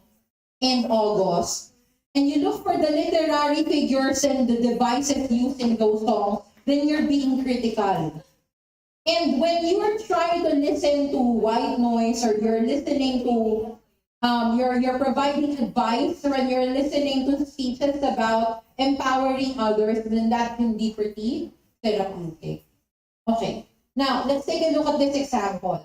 and August, and you look for the literary figures and the devices used in those songs, then you're being critical. And when you are trying to listen to white noise, or you're listening to, you're providing advice, or when you're listening to speeches about empowering others, then that can be pretty therapeutic. Okay. Now, let's take a look at this example.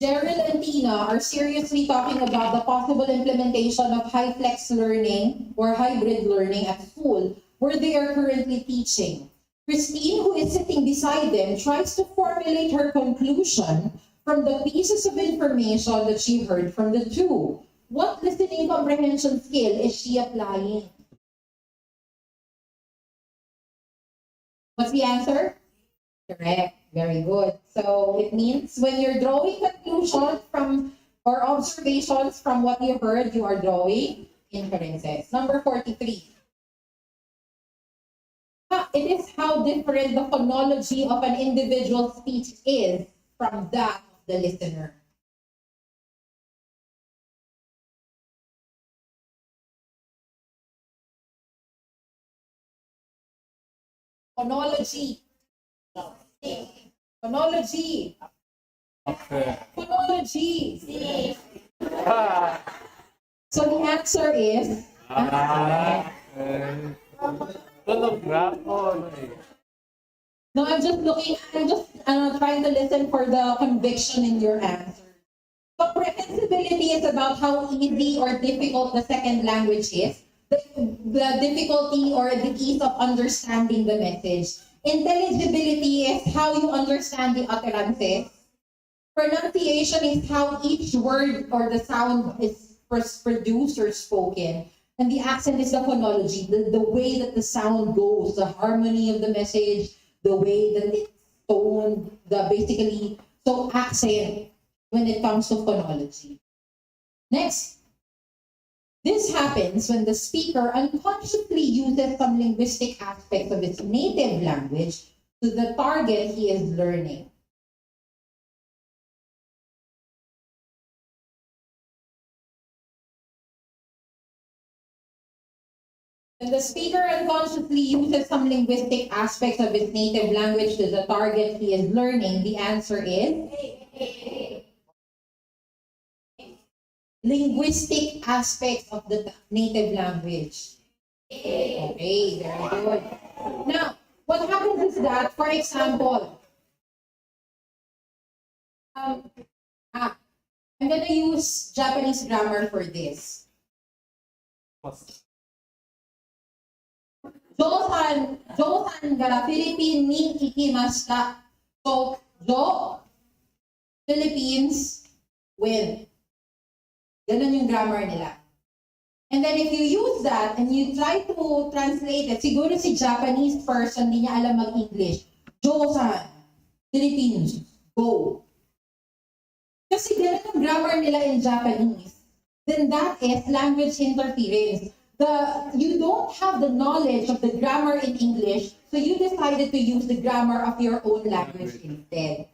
Gerald and Tina are seriously talking about the possible implementation of high-flex learning or hybrid learning at school where they are currently teaching. Christine, who is sitting beside them, tries to formulate her conclusion from the pieces of information that she heard from the two. What listening comprehension skill is she applying? What's the answer? Correct. Very good. So it means when you're drawing conclusions from, or observations from what you heard, you are drawing inferences. Number 43. It is how different the phonology of an individual speech is from that of the listener. Phonology. Phonology. Okay. Phonology. Ah. So the answer is Phonograph. no, I'm just trying to listen for the conviction in your answer. Comprehensibility is about how easy or difficult the second language is, the difficulty or the ease of understanding the message. Intelligibility is how you understand the utterances. Pronunciation is how each word or the sound is produced or spoken. And the accent is the phonology, the way that the sound goes, the harmony of the message, the way that it's toned, so accent when it comes to phonology. Next, this happens when the speaker unconsciously uses some linguistic aspects of his native language to the target he is learning. When the speaker unconsciously uses some linguistic aspects of his native language to the target he is learning, the answer is linguistic aspects of the native language. Okay, very good. Now, what happens is that, for example, I'm going to use Japanese grammar for this. Josan ga Philippine ni ikimashita. So, Philippines win. Ganun yung grammar nila. And then if you use that and you try to translate it, siguro si Japanese person, hindi niya alam mag-English. Josan, Philippines, go. Kasi ganun yung grammar nila in Japanese. Then that is language interference. You don't have the knowledge of the grammar in English, so you decided to use the grammar of your own language instead.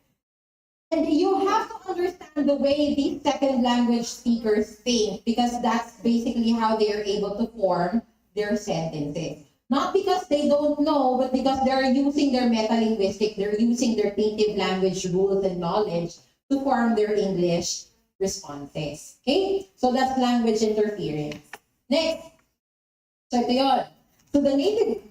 And you have to understand the way these second language speakers think, because that's basically how they are able to form their sentences. Not because they don't know, but because they're using their metalinguistic, they're using their native language rules and knowledge to form their English responses. Okay? So that's language interference. Next. So ito yun. So the native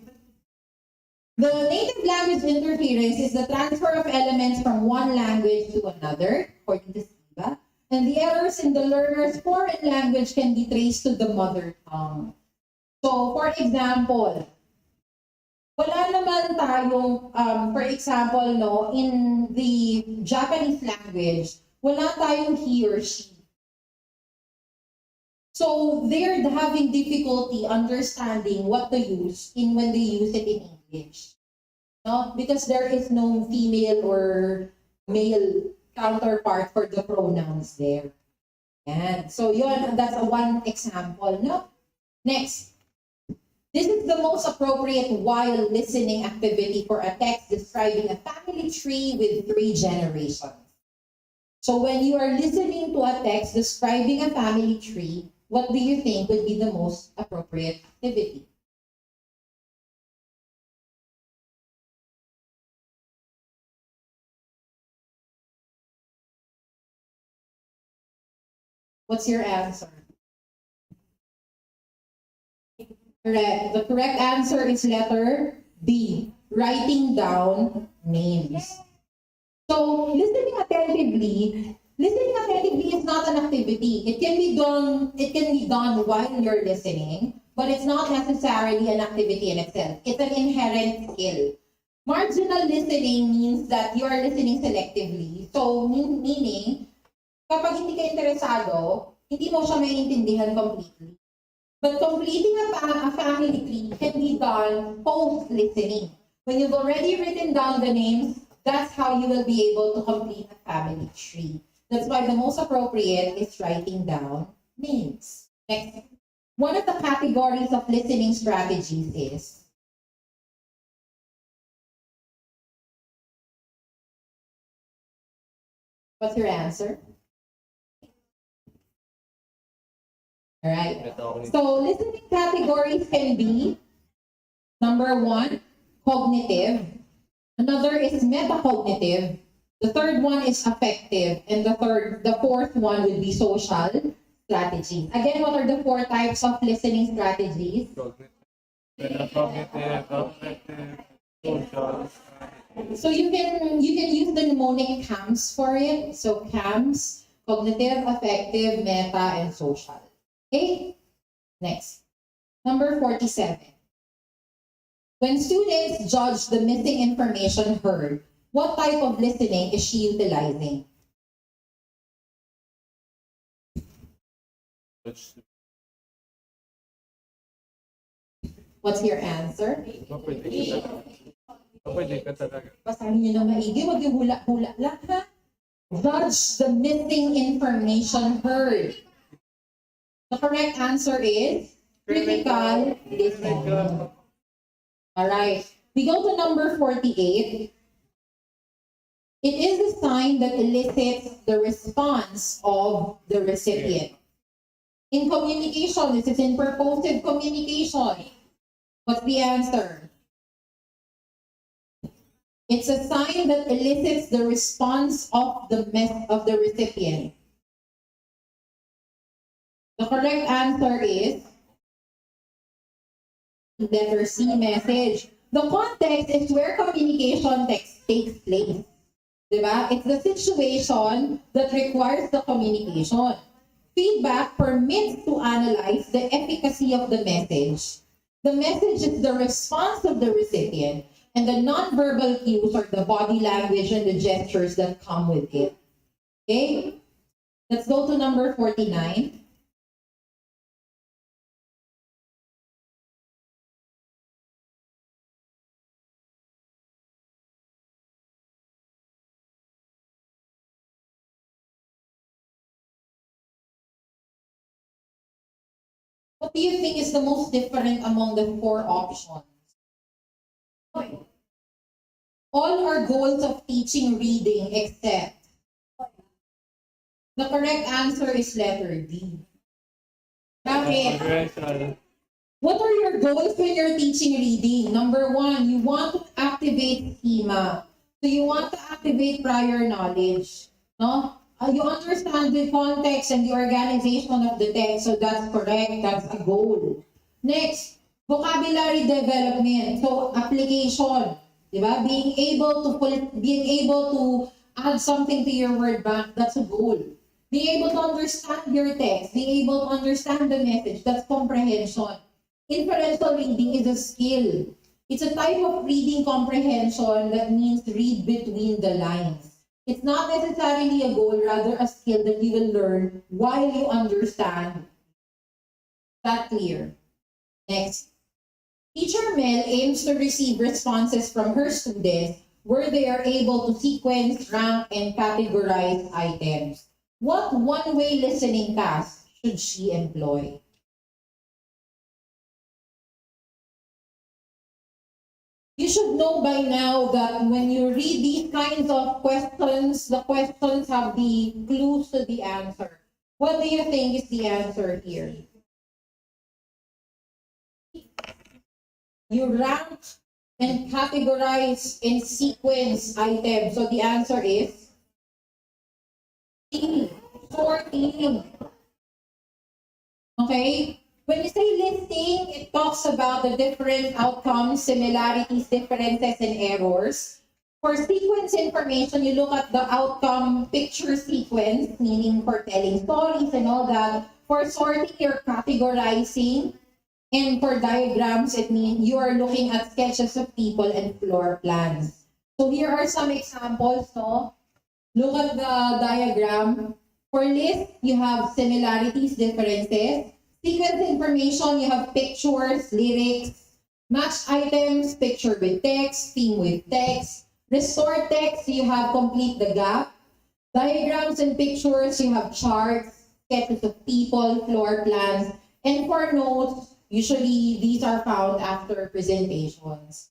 language interference is the transfer of elements from one language to another, according to Siva. And the errors in the learner's foreign language can be traced to the mother tongue. So, for example, wala naman tayong, for example, no, in the Japanese language, wala tayong he or she. So they're having difficulty understanding what to use when they use it in English. No? Because there is no female or male counterpart for the pronouns there. Yan. So that's one example. No? Next. This is the most appropriate while listening activity for a text describing a family tree with 3 generations. So when you are listening to a text describing a family tree, what do you think would be the most appropriate activity? What's your answer? Correct. The correct answer is letter B, writing down names. So listening attentively is not an activity. It can be done while you're listening, but it's not necessarily an activity in itself. It's an inherent skill. Marginal listening means that you are listening selectively. So meaning, kapag hindi ka interesado, hindi mo siya maintindihan completely. But completing a family tree can be done post-listening. When you've already written down the names, that's how you will be able to complete a family tree. That's why the most appropriate is writing down names. Next. One of the categories of listening strategies is what's your answer? All right. So listening categories can be number one, cognitive. Another is metacognitive. The third one is affective. And the fourth one would be social strategy. Again, what are the four types of listening strategies? Cognitive, affective, social. So you can use the mnemonic CAMS for it. So CAMS, cognitive, affective, meta, and social. Okay? Next. Number 47. When students judge the missing information heard, what type of listening is she utilizing? What's your answer? Pwede ka talaga. Basahin niyo na maigi, wag yung hula-hula lang ha. Judge the missing information heard. The correct answer is critical listening. Alright, we go to number 48. It is a sign that elicits the response of the recipient. In communication, this is in purposive communication. What's the answer? It's a sign that elicits the response of the recipient. The correct answer is letter C, message. The context is where communication takes place. Diba? It's the situation that requires the communication. Feedback permits to analyze the efficacy of the message. The message is the response of the recipient, and the nonverbal cues are the body language and the gestures that come with it. Okay? Let's go to number 49. What do you think is the most different among the four options? All are goals of teaching reading except the correct answer is letter D. Bakit? What are your goals when you're teaching reading? Number one, you want to activate schema. So you want to activate prior knowledge. No? You understand the context and the organization of the text, so that's correct. That's a goal. Next, vocabulary development. So application, diba? Being able to add something to your word bank, that's a goal. Being able to understand your text, being able to understand the message, that's comprehension. Inferential reading is a skill. It's a type of reading comprehension that means read between the lines. It's not necessarily a goal, rather a skill that you will learn while you understand. That clear? Next. Teacher Mel aims to receive responses from her students where they are able to sequence, rank, and categorize items. What one-way listening task should she employ? You should know by now that when you read these kinds of questions, the questions have the clues to the answer. What do you think is the answer here? You rank and categorize and sequence items. So the answer is C, sorting. Okay? When you say listing, it talks about the different outcomes, similarities, differences, and errors. For sequence information, you look at the outcome picture sequence, meaning for telling stories and all that. For sorting, you're categorizing. And for diagrams, it means you are looking at sketches of people and floor plans. So here are some examples. No? Look at the diagram. For list, you have similarities, differences. Sequence information, you have pictures, lyrics, matched items, picture with text, theme with text. Restore text, you have complete the gap. Diagrams and pictures, you have charts, sketches of people, floor plans, and for notes, usually these are found after presentations.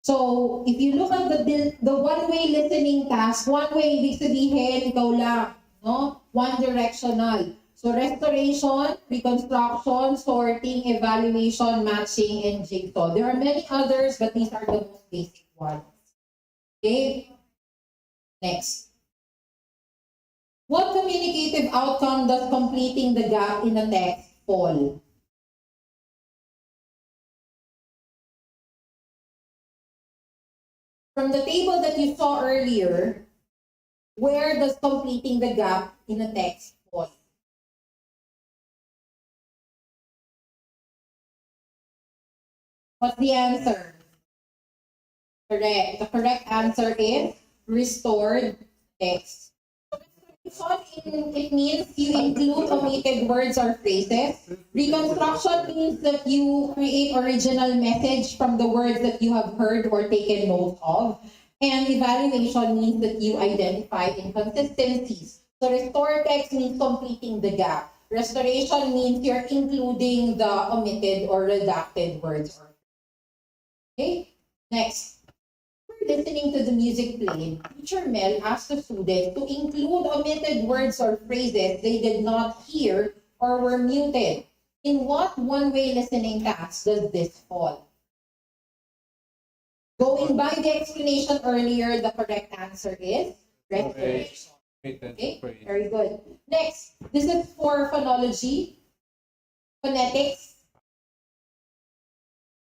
So, if you look at the one-way listening task, one-way, ibig sabihin, ikaw lang, no? One-directional. So, restoration, reconstruction, sorting, evaluation, matching, and jigsaw. There are many others, but these are the most basic ones. Okay? Next. What communicative outcome does completing the gap in a text fall? From the table that you saw earlier, where does completing the gap in a text fall? What's the answer? Correct. The correct answer is restored text. It means you include omitted words or phrases. Reconstruction means that you create original message from the words that you have heard or taken note of. And evaluation means that you identify inconsistencies. So restore text means completing the gap. Restoration means you're including the omitted or redacted words. Okay, next. Listening to the music played, teacher Mel asked the students to include omitted words or phrases they did not hear or were muted. In what one-way listening task does this fall? Going by the explanation earlier, the correct answer is restoration. Okay, very good. Next, this is for phonology, phonetics.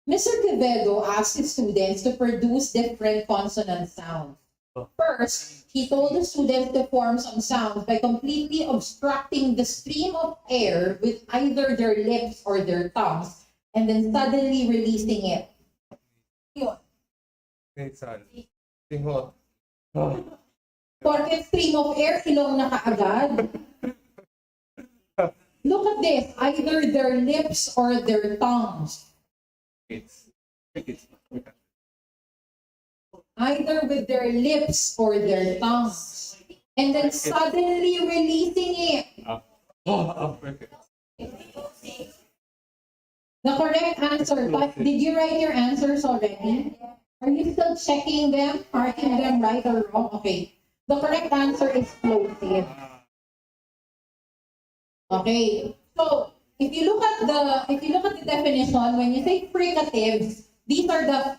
Mr. Quevedo asked his students to produce different consonant sounds. First, he told the students to form some sounds by completely obstructing the stream of air with either their lips or their tongues, and then suddenly releasing it. Yun. Tinghot. Porket stream of air, ilong na kaagad. Look at this, either their lips or their tongues. Either with their lips or their tongues. And then suddenly releasing it. The correct answer, but did you write your answers already? Are you still checking them, marking them right or wrong? Okay. The correct answer is plosive. Okay. So if you look at the definition, when you say fricatives, these are the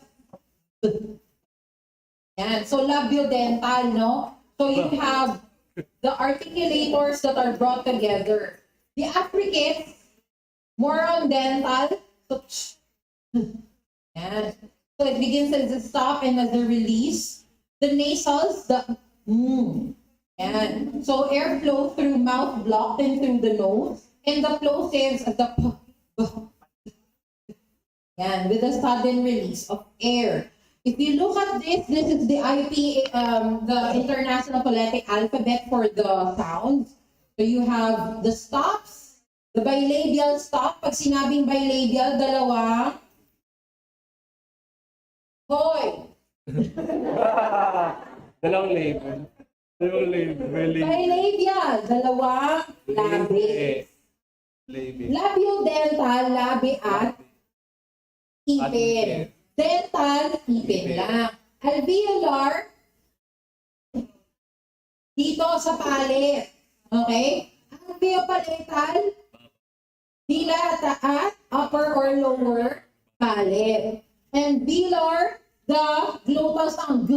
yan. So labiodental, no? So you have the articulators that are brought together. The affricates, more on dental. So, yan. So it begins as a stop and as a release. The nasals, the yan. So air flows through mouth blocked and through the nose. And the plosives at the yan, with a sudden release of air. If you look at this, this is the the International Phonetic Alphabet for the sounds. So you have the stops, the bilabial stop. Pag sinabing bilabial, dalawang hoy. Dalawang label. Bilabial, dalawang labi. Labiodental, labi at ipin. Dental, ipin lang. Alveolar, dito sa palit. Okay? Alveopalatal, dila taas, upper or lower palit. And velar, the glottal sound.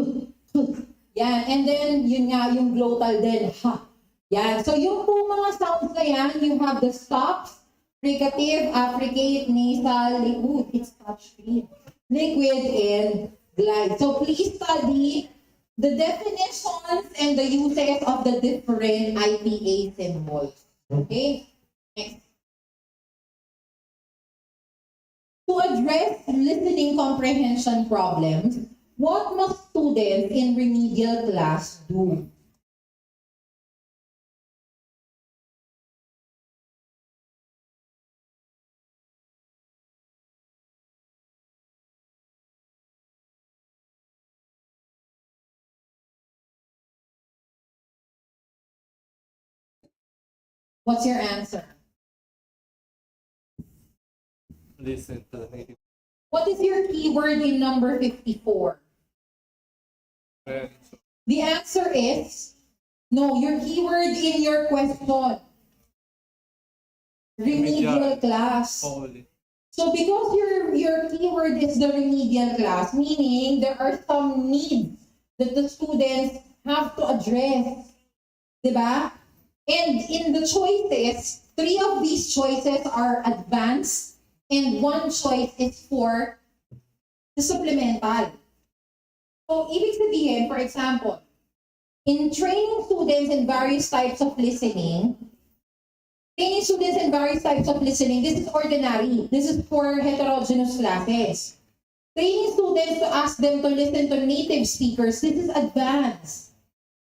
Yan. And then, yun nga, yung glottal din. Ha. Yan. So, yung po mga sounds na yan, you have the stops, fricative, affricate, nasal, it's touchscreen. Liquid and glide. So please study the definitions and the uses of the different IPA symbols. Okay? Next. To address listening comprehension problems, what must students in remedial class do? What's your answer? Listen to the native What is your keyword in number 54? friends. The answer is, no, your keyword in your question. Remedial class. Holy. So because your keyword is the remedial class, meaning there are some needs that the students have to address. Diba? And in the choices, 3 of these choices are advanced and 1 choice is for the supplemental. So, ibig sabihin, for example, in training students in various types of listening, this is ordinary. This is for heterogeneous classes. Training students to ask them to listen to native speakers, this is advanced.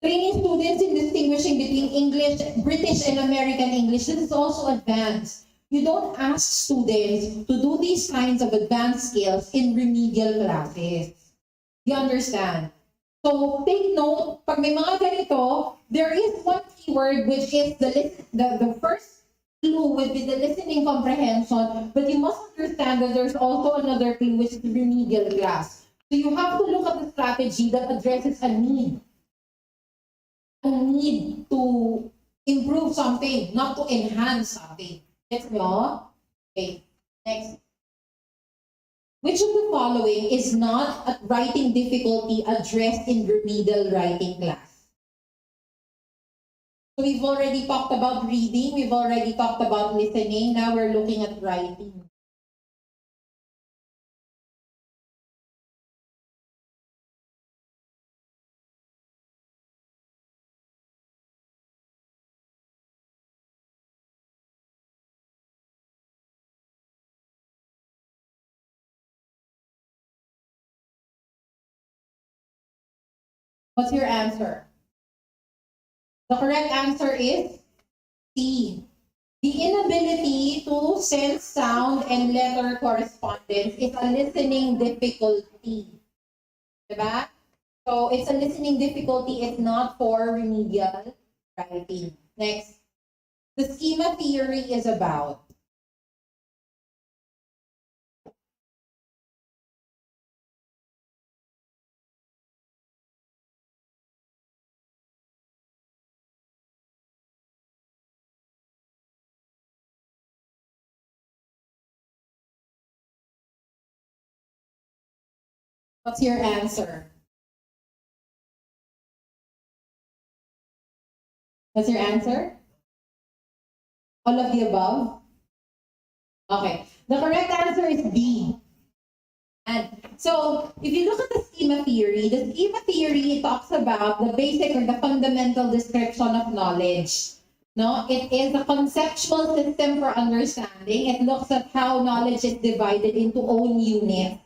Training students in distinguishing between English, British, and American English, this is also advanced. You don't ask students to do these kinds of advanced skills in remedial classes. You understand? So take note, pag may mga ganito, there is one keyword which is the first clue would be the listening comprehension, but you must understand that there's also another clue which is remedial class. So you have to look at the strategy that addresses a need to improve something, not to enhance something. Let's go. Okay, next. Which of the following is not a writing difficulty addressed in remedial writing class? So we've already talked about reading, we've already talked about listening, now we're looking at writing. What's your answer? The correct answer is C. The inability to sense sound and letter correspondence is a listening difficulty. Diba? So it's a listening difficulty, it's not for remedial writing. Next. The schema theory is about. What's your answer? What's your answer? All of the above? Okay. The correct answer is B. And so, if you look at the schema theory talks about the basic or the fundamental description of knowledge. No, it is a conceptual system for understanding. It looks at how knowledge is divided into own units.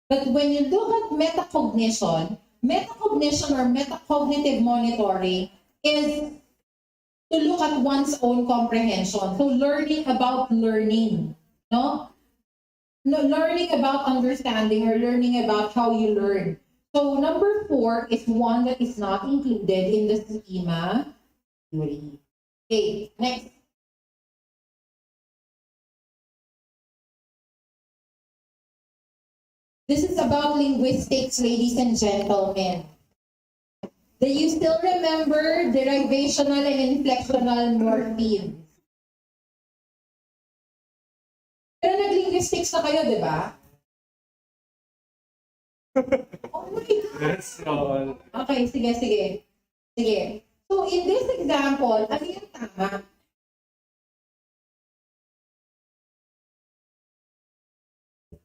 But when you look at metacognition or metacognitive monitoring is to look at one's own comprehension. So learning about learning, no? No, learning about understanding or learning about how you learn. So number 4 is one that is not included in the schema theory. Okay, next. This is about linguistics, ladies and gentlemen. Do you still remember derivational and inflectional morphemes? Pero nag-linguistics na kayo, di ba? Oh my God. Yes, all. Okay, sige. So in this example, ano yung tama?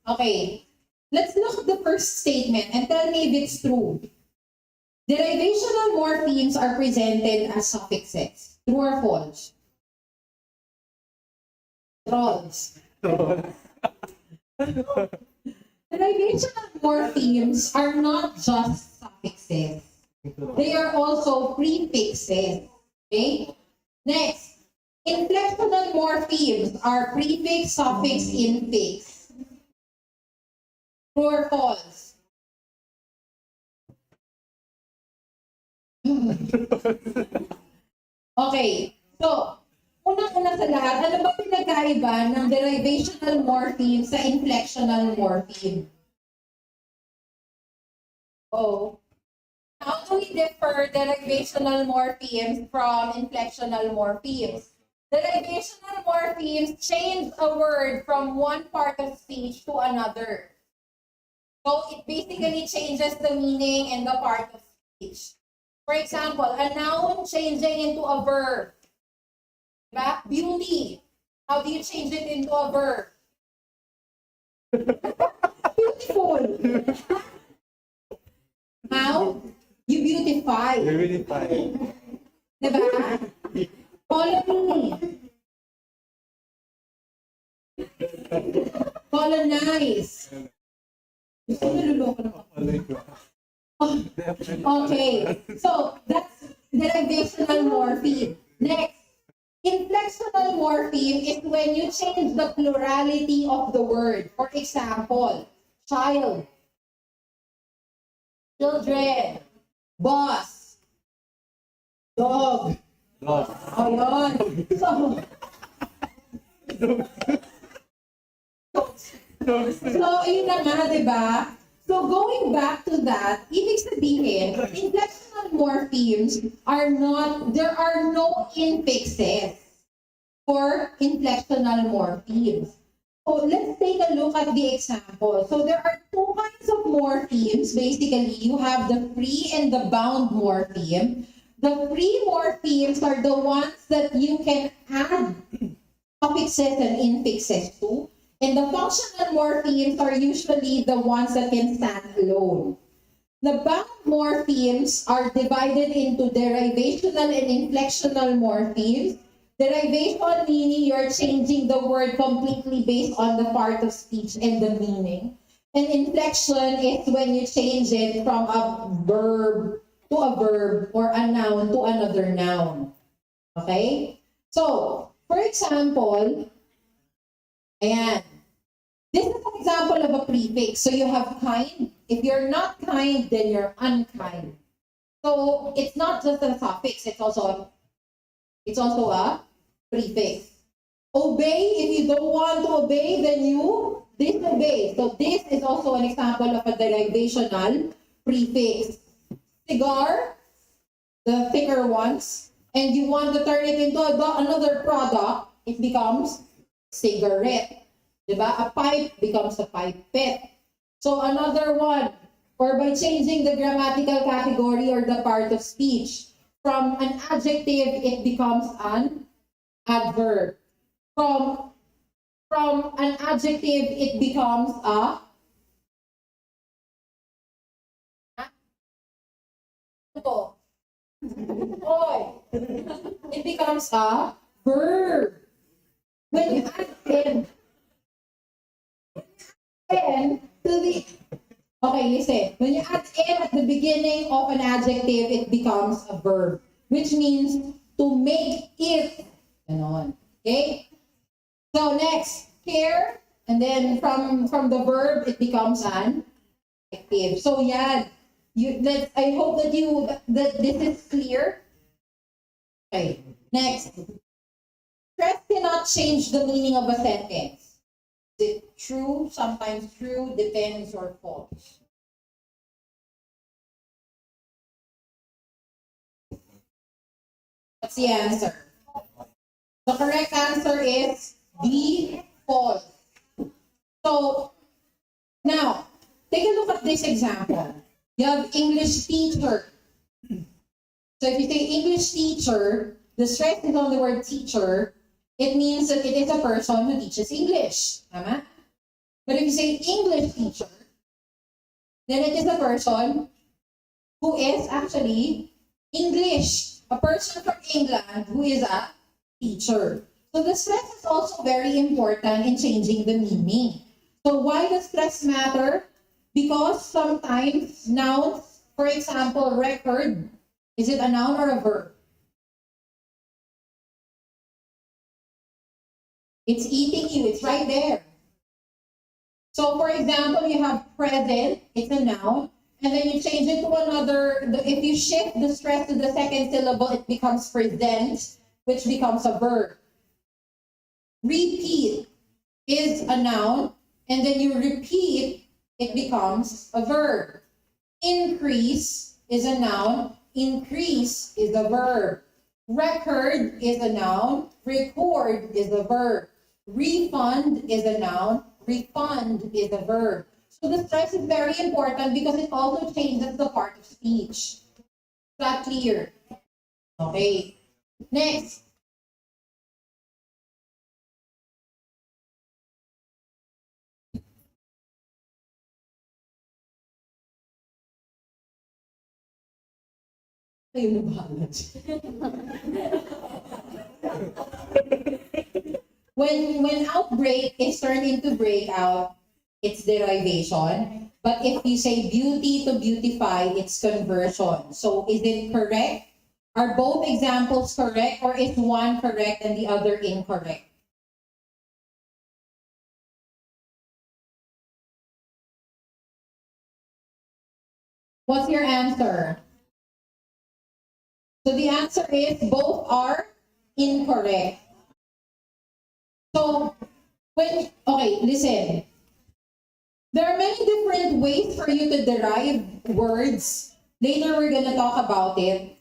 Okay, let's look at the first statement and tell me if it's true. Derivational morphemes are presented as suffixes. True or false? Trolls. Derivational morphemes are not just suffixes. They are also prefixes. Okay? Next, inflectional morphemes are prefix, suffix, infix. True or false? Okay, so Unang-una sa lahat, ano ba pinagkaiba ng derivational morpheme sa inflectional morpheme? Oh. How do we differ derivational morphemes from inflectional morphemes? Derivational morphemes change a word from one part of speech to another. So it basically changes the meaning and the part of speech. For example, a noun changing into a verb. Diba? Beauty. How do you change it into a verb? Beautiful. How? You beautify. Beautify. Diba? Follow me. Colonize. Gusto niluloko na ako. Okay. So, that's derivational morpheme. Next, inflectional morpheme is when you change the plurality of the word. For example, child, children, boss, dog. Love. Ayun. So, yun na nga, di ba? So, going back to that, ibig sabihin, inflectional morphemes there are no infixes for inflectional morphemes. So, let's take a look at the example. So, there are two kinds of morphemes. Basically, you have the free and the bound morpheme. The free morphemes are the ones that you can add suffixes and infixes to. And the functional morphemes are usually the ones that can stand alone. The bound morphemes are divided into derivational and inflectional morphemes. Derivation meaning you're changing the word completely based on the part of speech and the meaning. And inflection is when you change it from a verb to a verb or a noun to another noun. Okay? So, for example, ayan. This is an example of a prefix. So you have kind. If you're not kind, then you're unkind. So it's not just a suffix, it's also a prefix. Obey, if you don't want to obey, then you disobey. So this is also an example of a derivational prefix. Cigar, the thicker ones, and you want to turn it into another product, it becomes cigarette. Diba? A pipe becomes a pipette. So another one, or by changing the grammatical category or the part of speech, from an adjective, it becomes an adverb. From an adjective, it becomes a it becomes a verb. When you add n to the listen. When you add n at the beginning of an adjective, it becomes a verb, which means to make it. Okay? So next, care, and then from the verb, it becomes an adjective. So yeah, I hope that this is clear. Okay. Next, stress cannot change the meaning of a sentence. Is it true, sometimes true, depends, or false? What's the answer? The correct answer is B, false. So, now, take a look at this example. You have English teacher. So if you say English teacher, the stress is on the word teacher, it means that it is a person who teaches English. Tama? But if you say English teacher, then it is a person who is actually English. A person from England who is a teacher. So the stress is also very important in changing the meaning. So why does stress matter? Because sometimes nouns, for example, record, is it a noun or a verb? It's eating you, it's right there. So for example, you have present, it's a noun, and then you change it to another, if you shift the stress to the second syllable, it becomes present, which becomes a verb. Repeat is a noun, and then you repeat, it becomes a verb. Increase is a noun, increase is a verb. Record is a noun, record is a verb. Refund is a noun, refund is a verb. So the stress is very important because it also changes the part of speech. Is that clear? Okay. Next. Ayun na bahala when outbreak is turned into breakout, it's derivation. But if you say beauty to beautify, it's conversion. So is it correct? Are both examples correct, or is one correct and the other incorrect? What's your answer? So the answer is both are incorrect. So okay, listen. There are many different ways for you to derive words. Later we're gonna talk about it.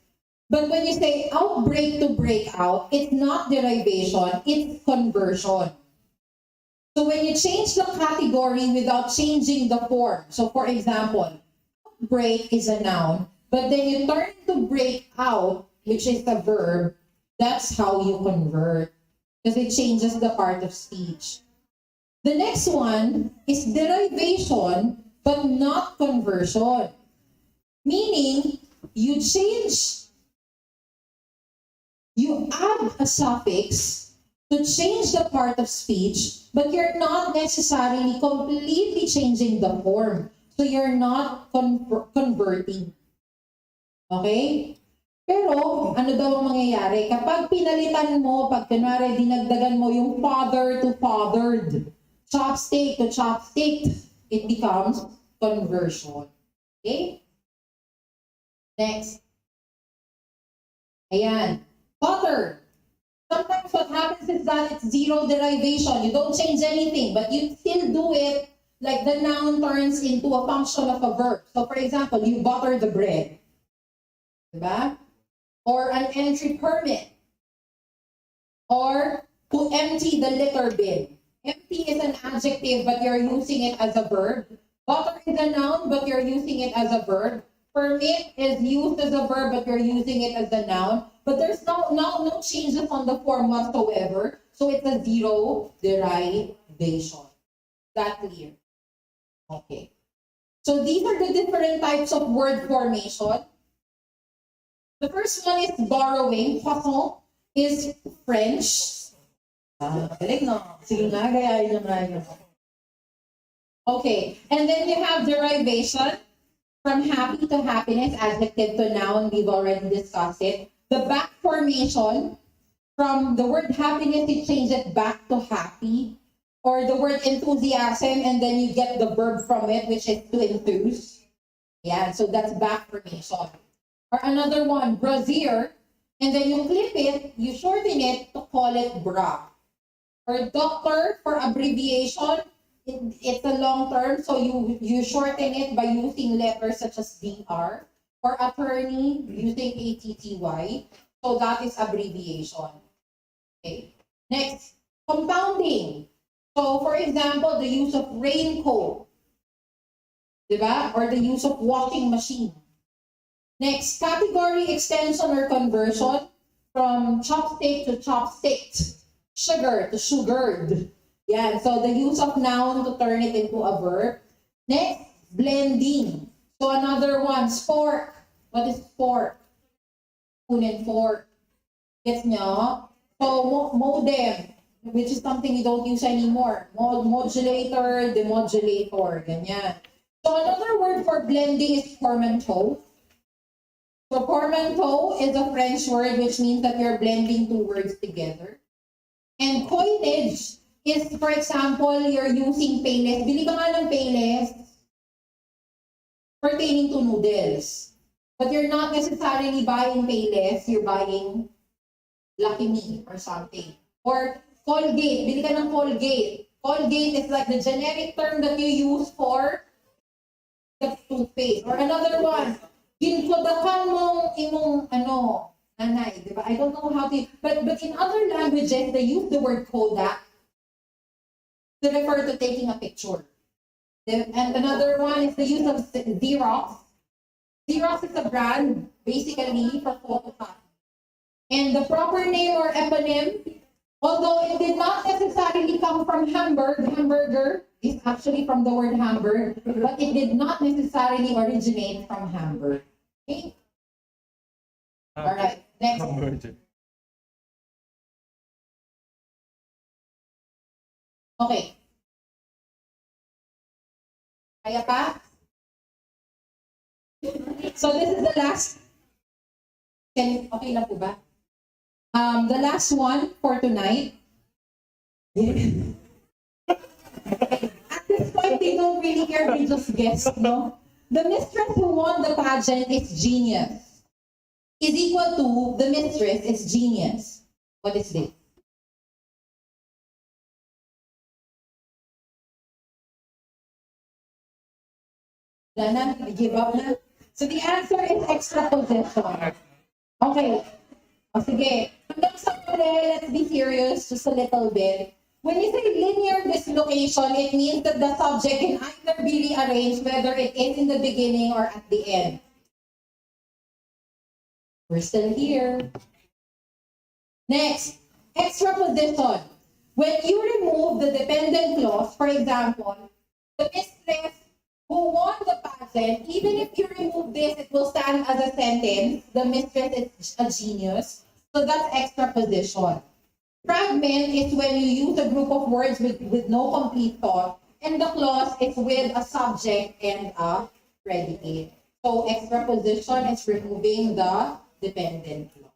But when you say outbreak to break out, it's not derivation, it's conversion. So when you change the category without changing the form, so for example, break is a noun, but then you turn to break out, which is a verb, that's how you convert. Because it changes the part of speech. The next one is derivation, but not conversion. Meaning, you add a suffix to change the part of speech, but you're not necessarily completely changing the form. So you're not converting. Okay? Pero, ano daw ang mangyayari? Kapag pinalitan mo, pag kunwari dinagdagan mo yung father to fathered, chopstick to chopstick, it becomes conversion. Okay? Next. Ayan. Butter. Sometimes what happens is that it's zero derivation. You don't change anything, but you still do it like the noun turns into a function of a verb. So for example, you butter the bread. Diba? Or an entry permit. Or to empty the litter bin. Empty is an adjective, but you're using it as a verb. Butter is a noun, but you're using it as a verb. Permit is used as a verb, but you're using it as a noun. But there's no changes on the form whatsoever. So it's a zero derivation. That clear? Okay. So these are the different types of word formation. The first one is borrowing. Poisson is French. Galing no? Sige nga, gayahin nyo nga yun. Okay, and then you have derivation. From happy to happiness, adjective to noun, we've already discussed it. The back formation, from the word happiness, you change it back to happy. Or the word enthusiasm, and then you get the verb from it, which is to enthuse. Yeah, so that's back formation. Or another one, brassiere, and then you clip it, you shorten it to call it bra. Or doctor, for abbreviation, it's a long term, so you shorten it by using letters such as DR. Or attorney, using ATTY. So that is abbreviation. Okay. Next, compounding. So for example, the use of raincoat. Diba? Or the use of washing machine. Next, category extension or conversion. From chopstick to chopsticked. Sugar to sugared. Yeah, so the use of noun to turn it into a verb. Next, blending. So another one, spork. What is spork? Spoon and fork. Gets nyo? So modem, which is something you don't use anymore. Modulator, demodulator, ganyan. So another word for blending is portmanteau. So portmanteau is a French word which means that you're blending two words together. And coinage is, for example, you're using payless. Bili ka nga ng payless pertaining to noodles. But you're not necessarily buying payless, you're buying Lucky Me or something. Or Colgate. Bili ka ng Colgate. Colgate is like the generic term that you use for the toothpaste. Or another one, ginkodakan mong imong nanay, di ba? I don't know how to, but in other languages, they use the word kodak to refer to taking a picture. And another one is the use of Xerox. Xerox is a brand, basically, for photocopy. And the proper name or eponym, although it did not necessarily come from hamburger is actually from the word Hamburg, but it did not necessarily originate from Hamburg. Okay? All right, next. Okay. Kaya pa? So this is the last. Okay lang po ba? The last one for tonight. At this point, they don't really care, they just guess, no? The mistress who won the pageant is genius. Is equal to the mistress is genius. What is this? Wala na, give up na. So the answer is extraposition. Okay. O sige, hanggang sa uli, let's be serious just a little bit. When you say linear dislocation, it means that the subject can either be rearranged, whether it is in the beginning or at the end. We're still here. Next, extraposition. When you remove the dependent clause, for example, the mistress who won the pageant, even if you remove this, it will stand as a sentence. The mistress is a genius. So that's extraposition. Fragment is when you use a group of words with no complete thought, and the clause is with a subject and a predicate. So extraposition is removing the dependent clause.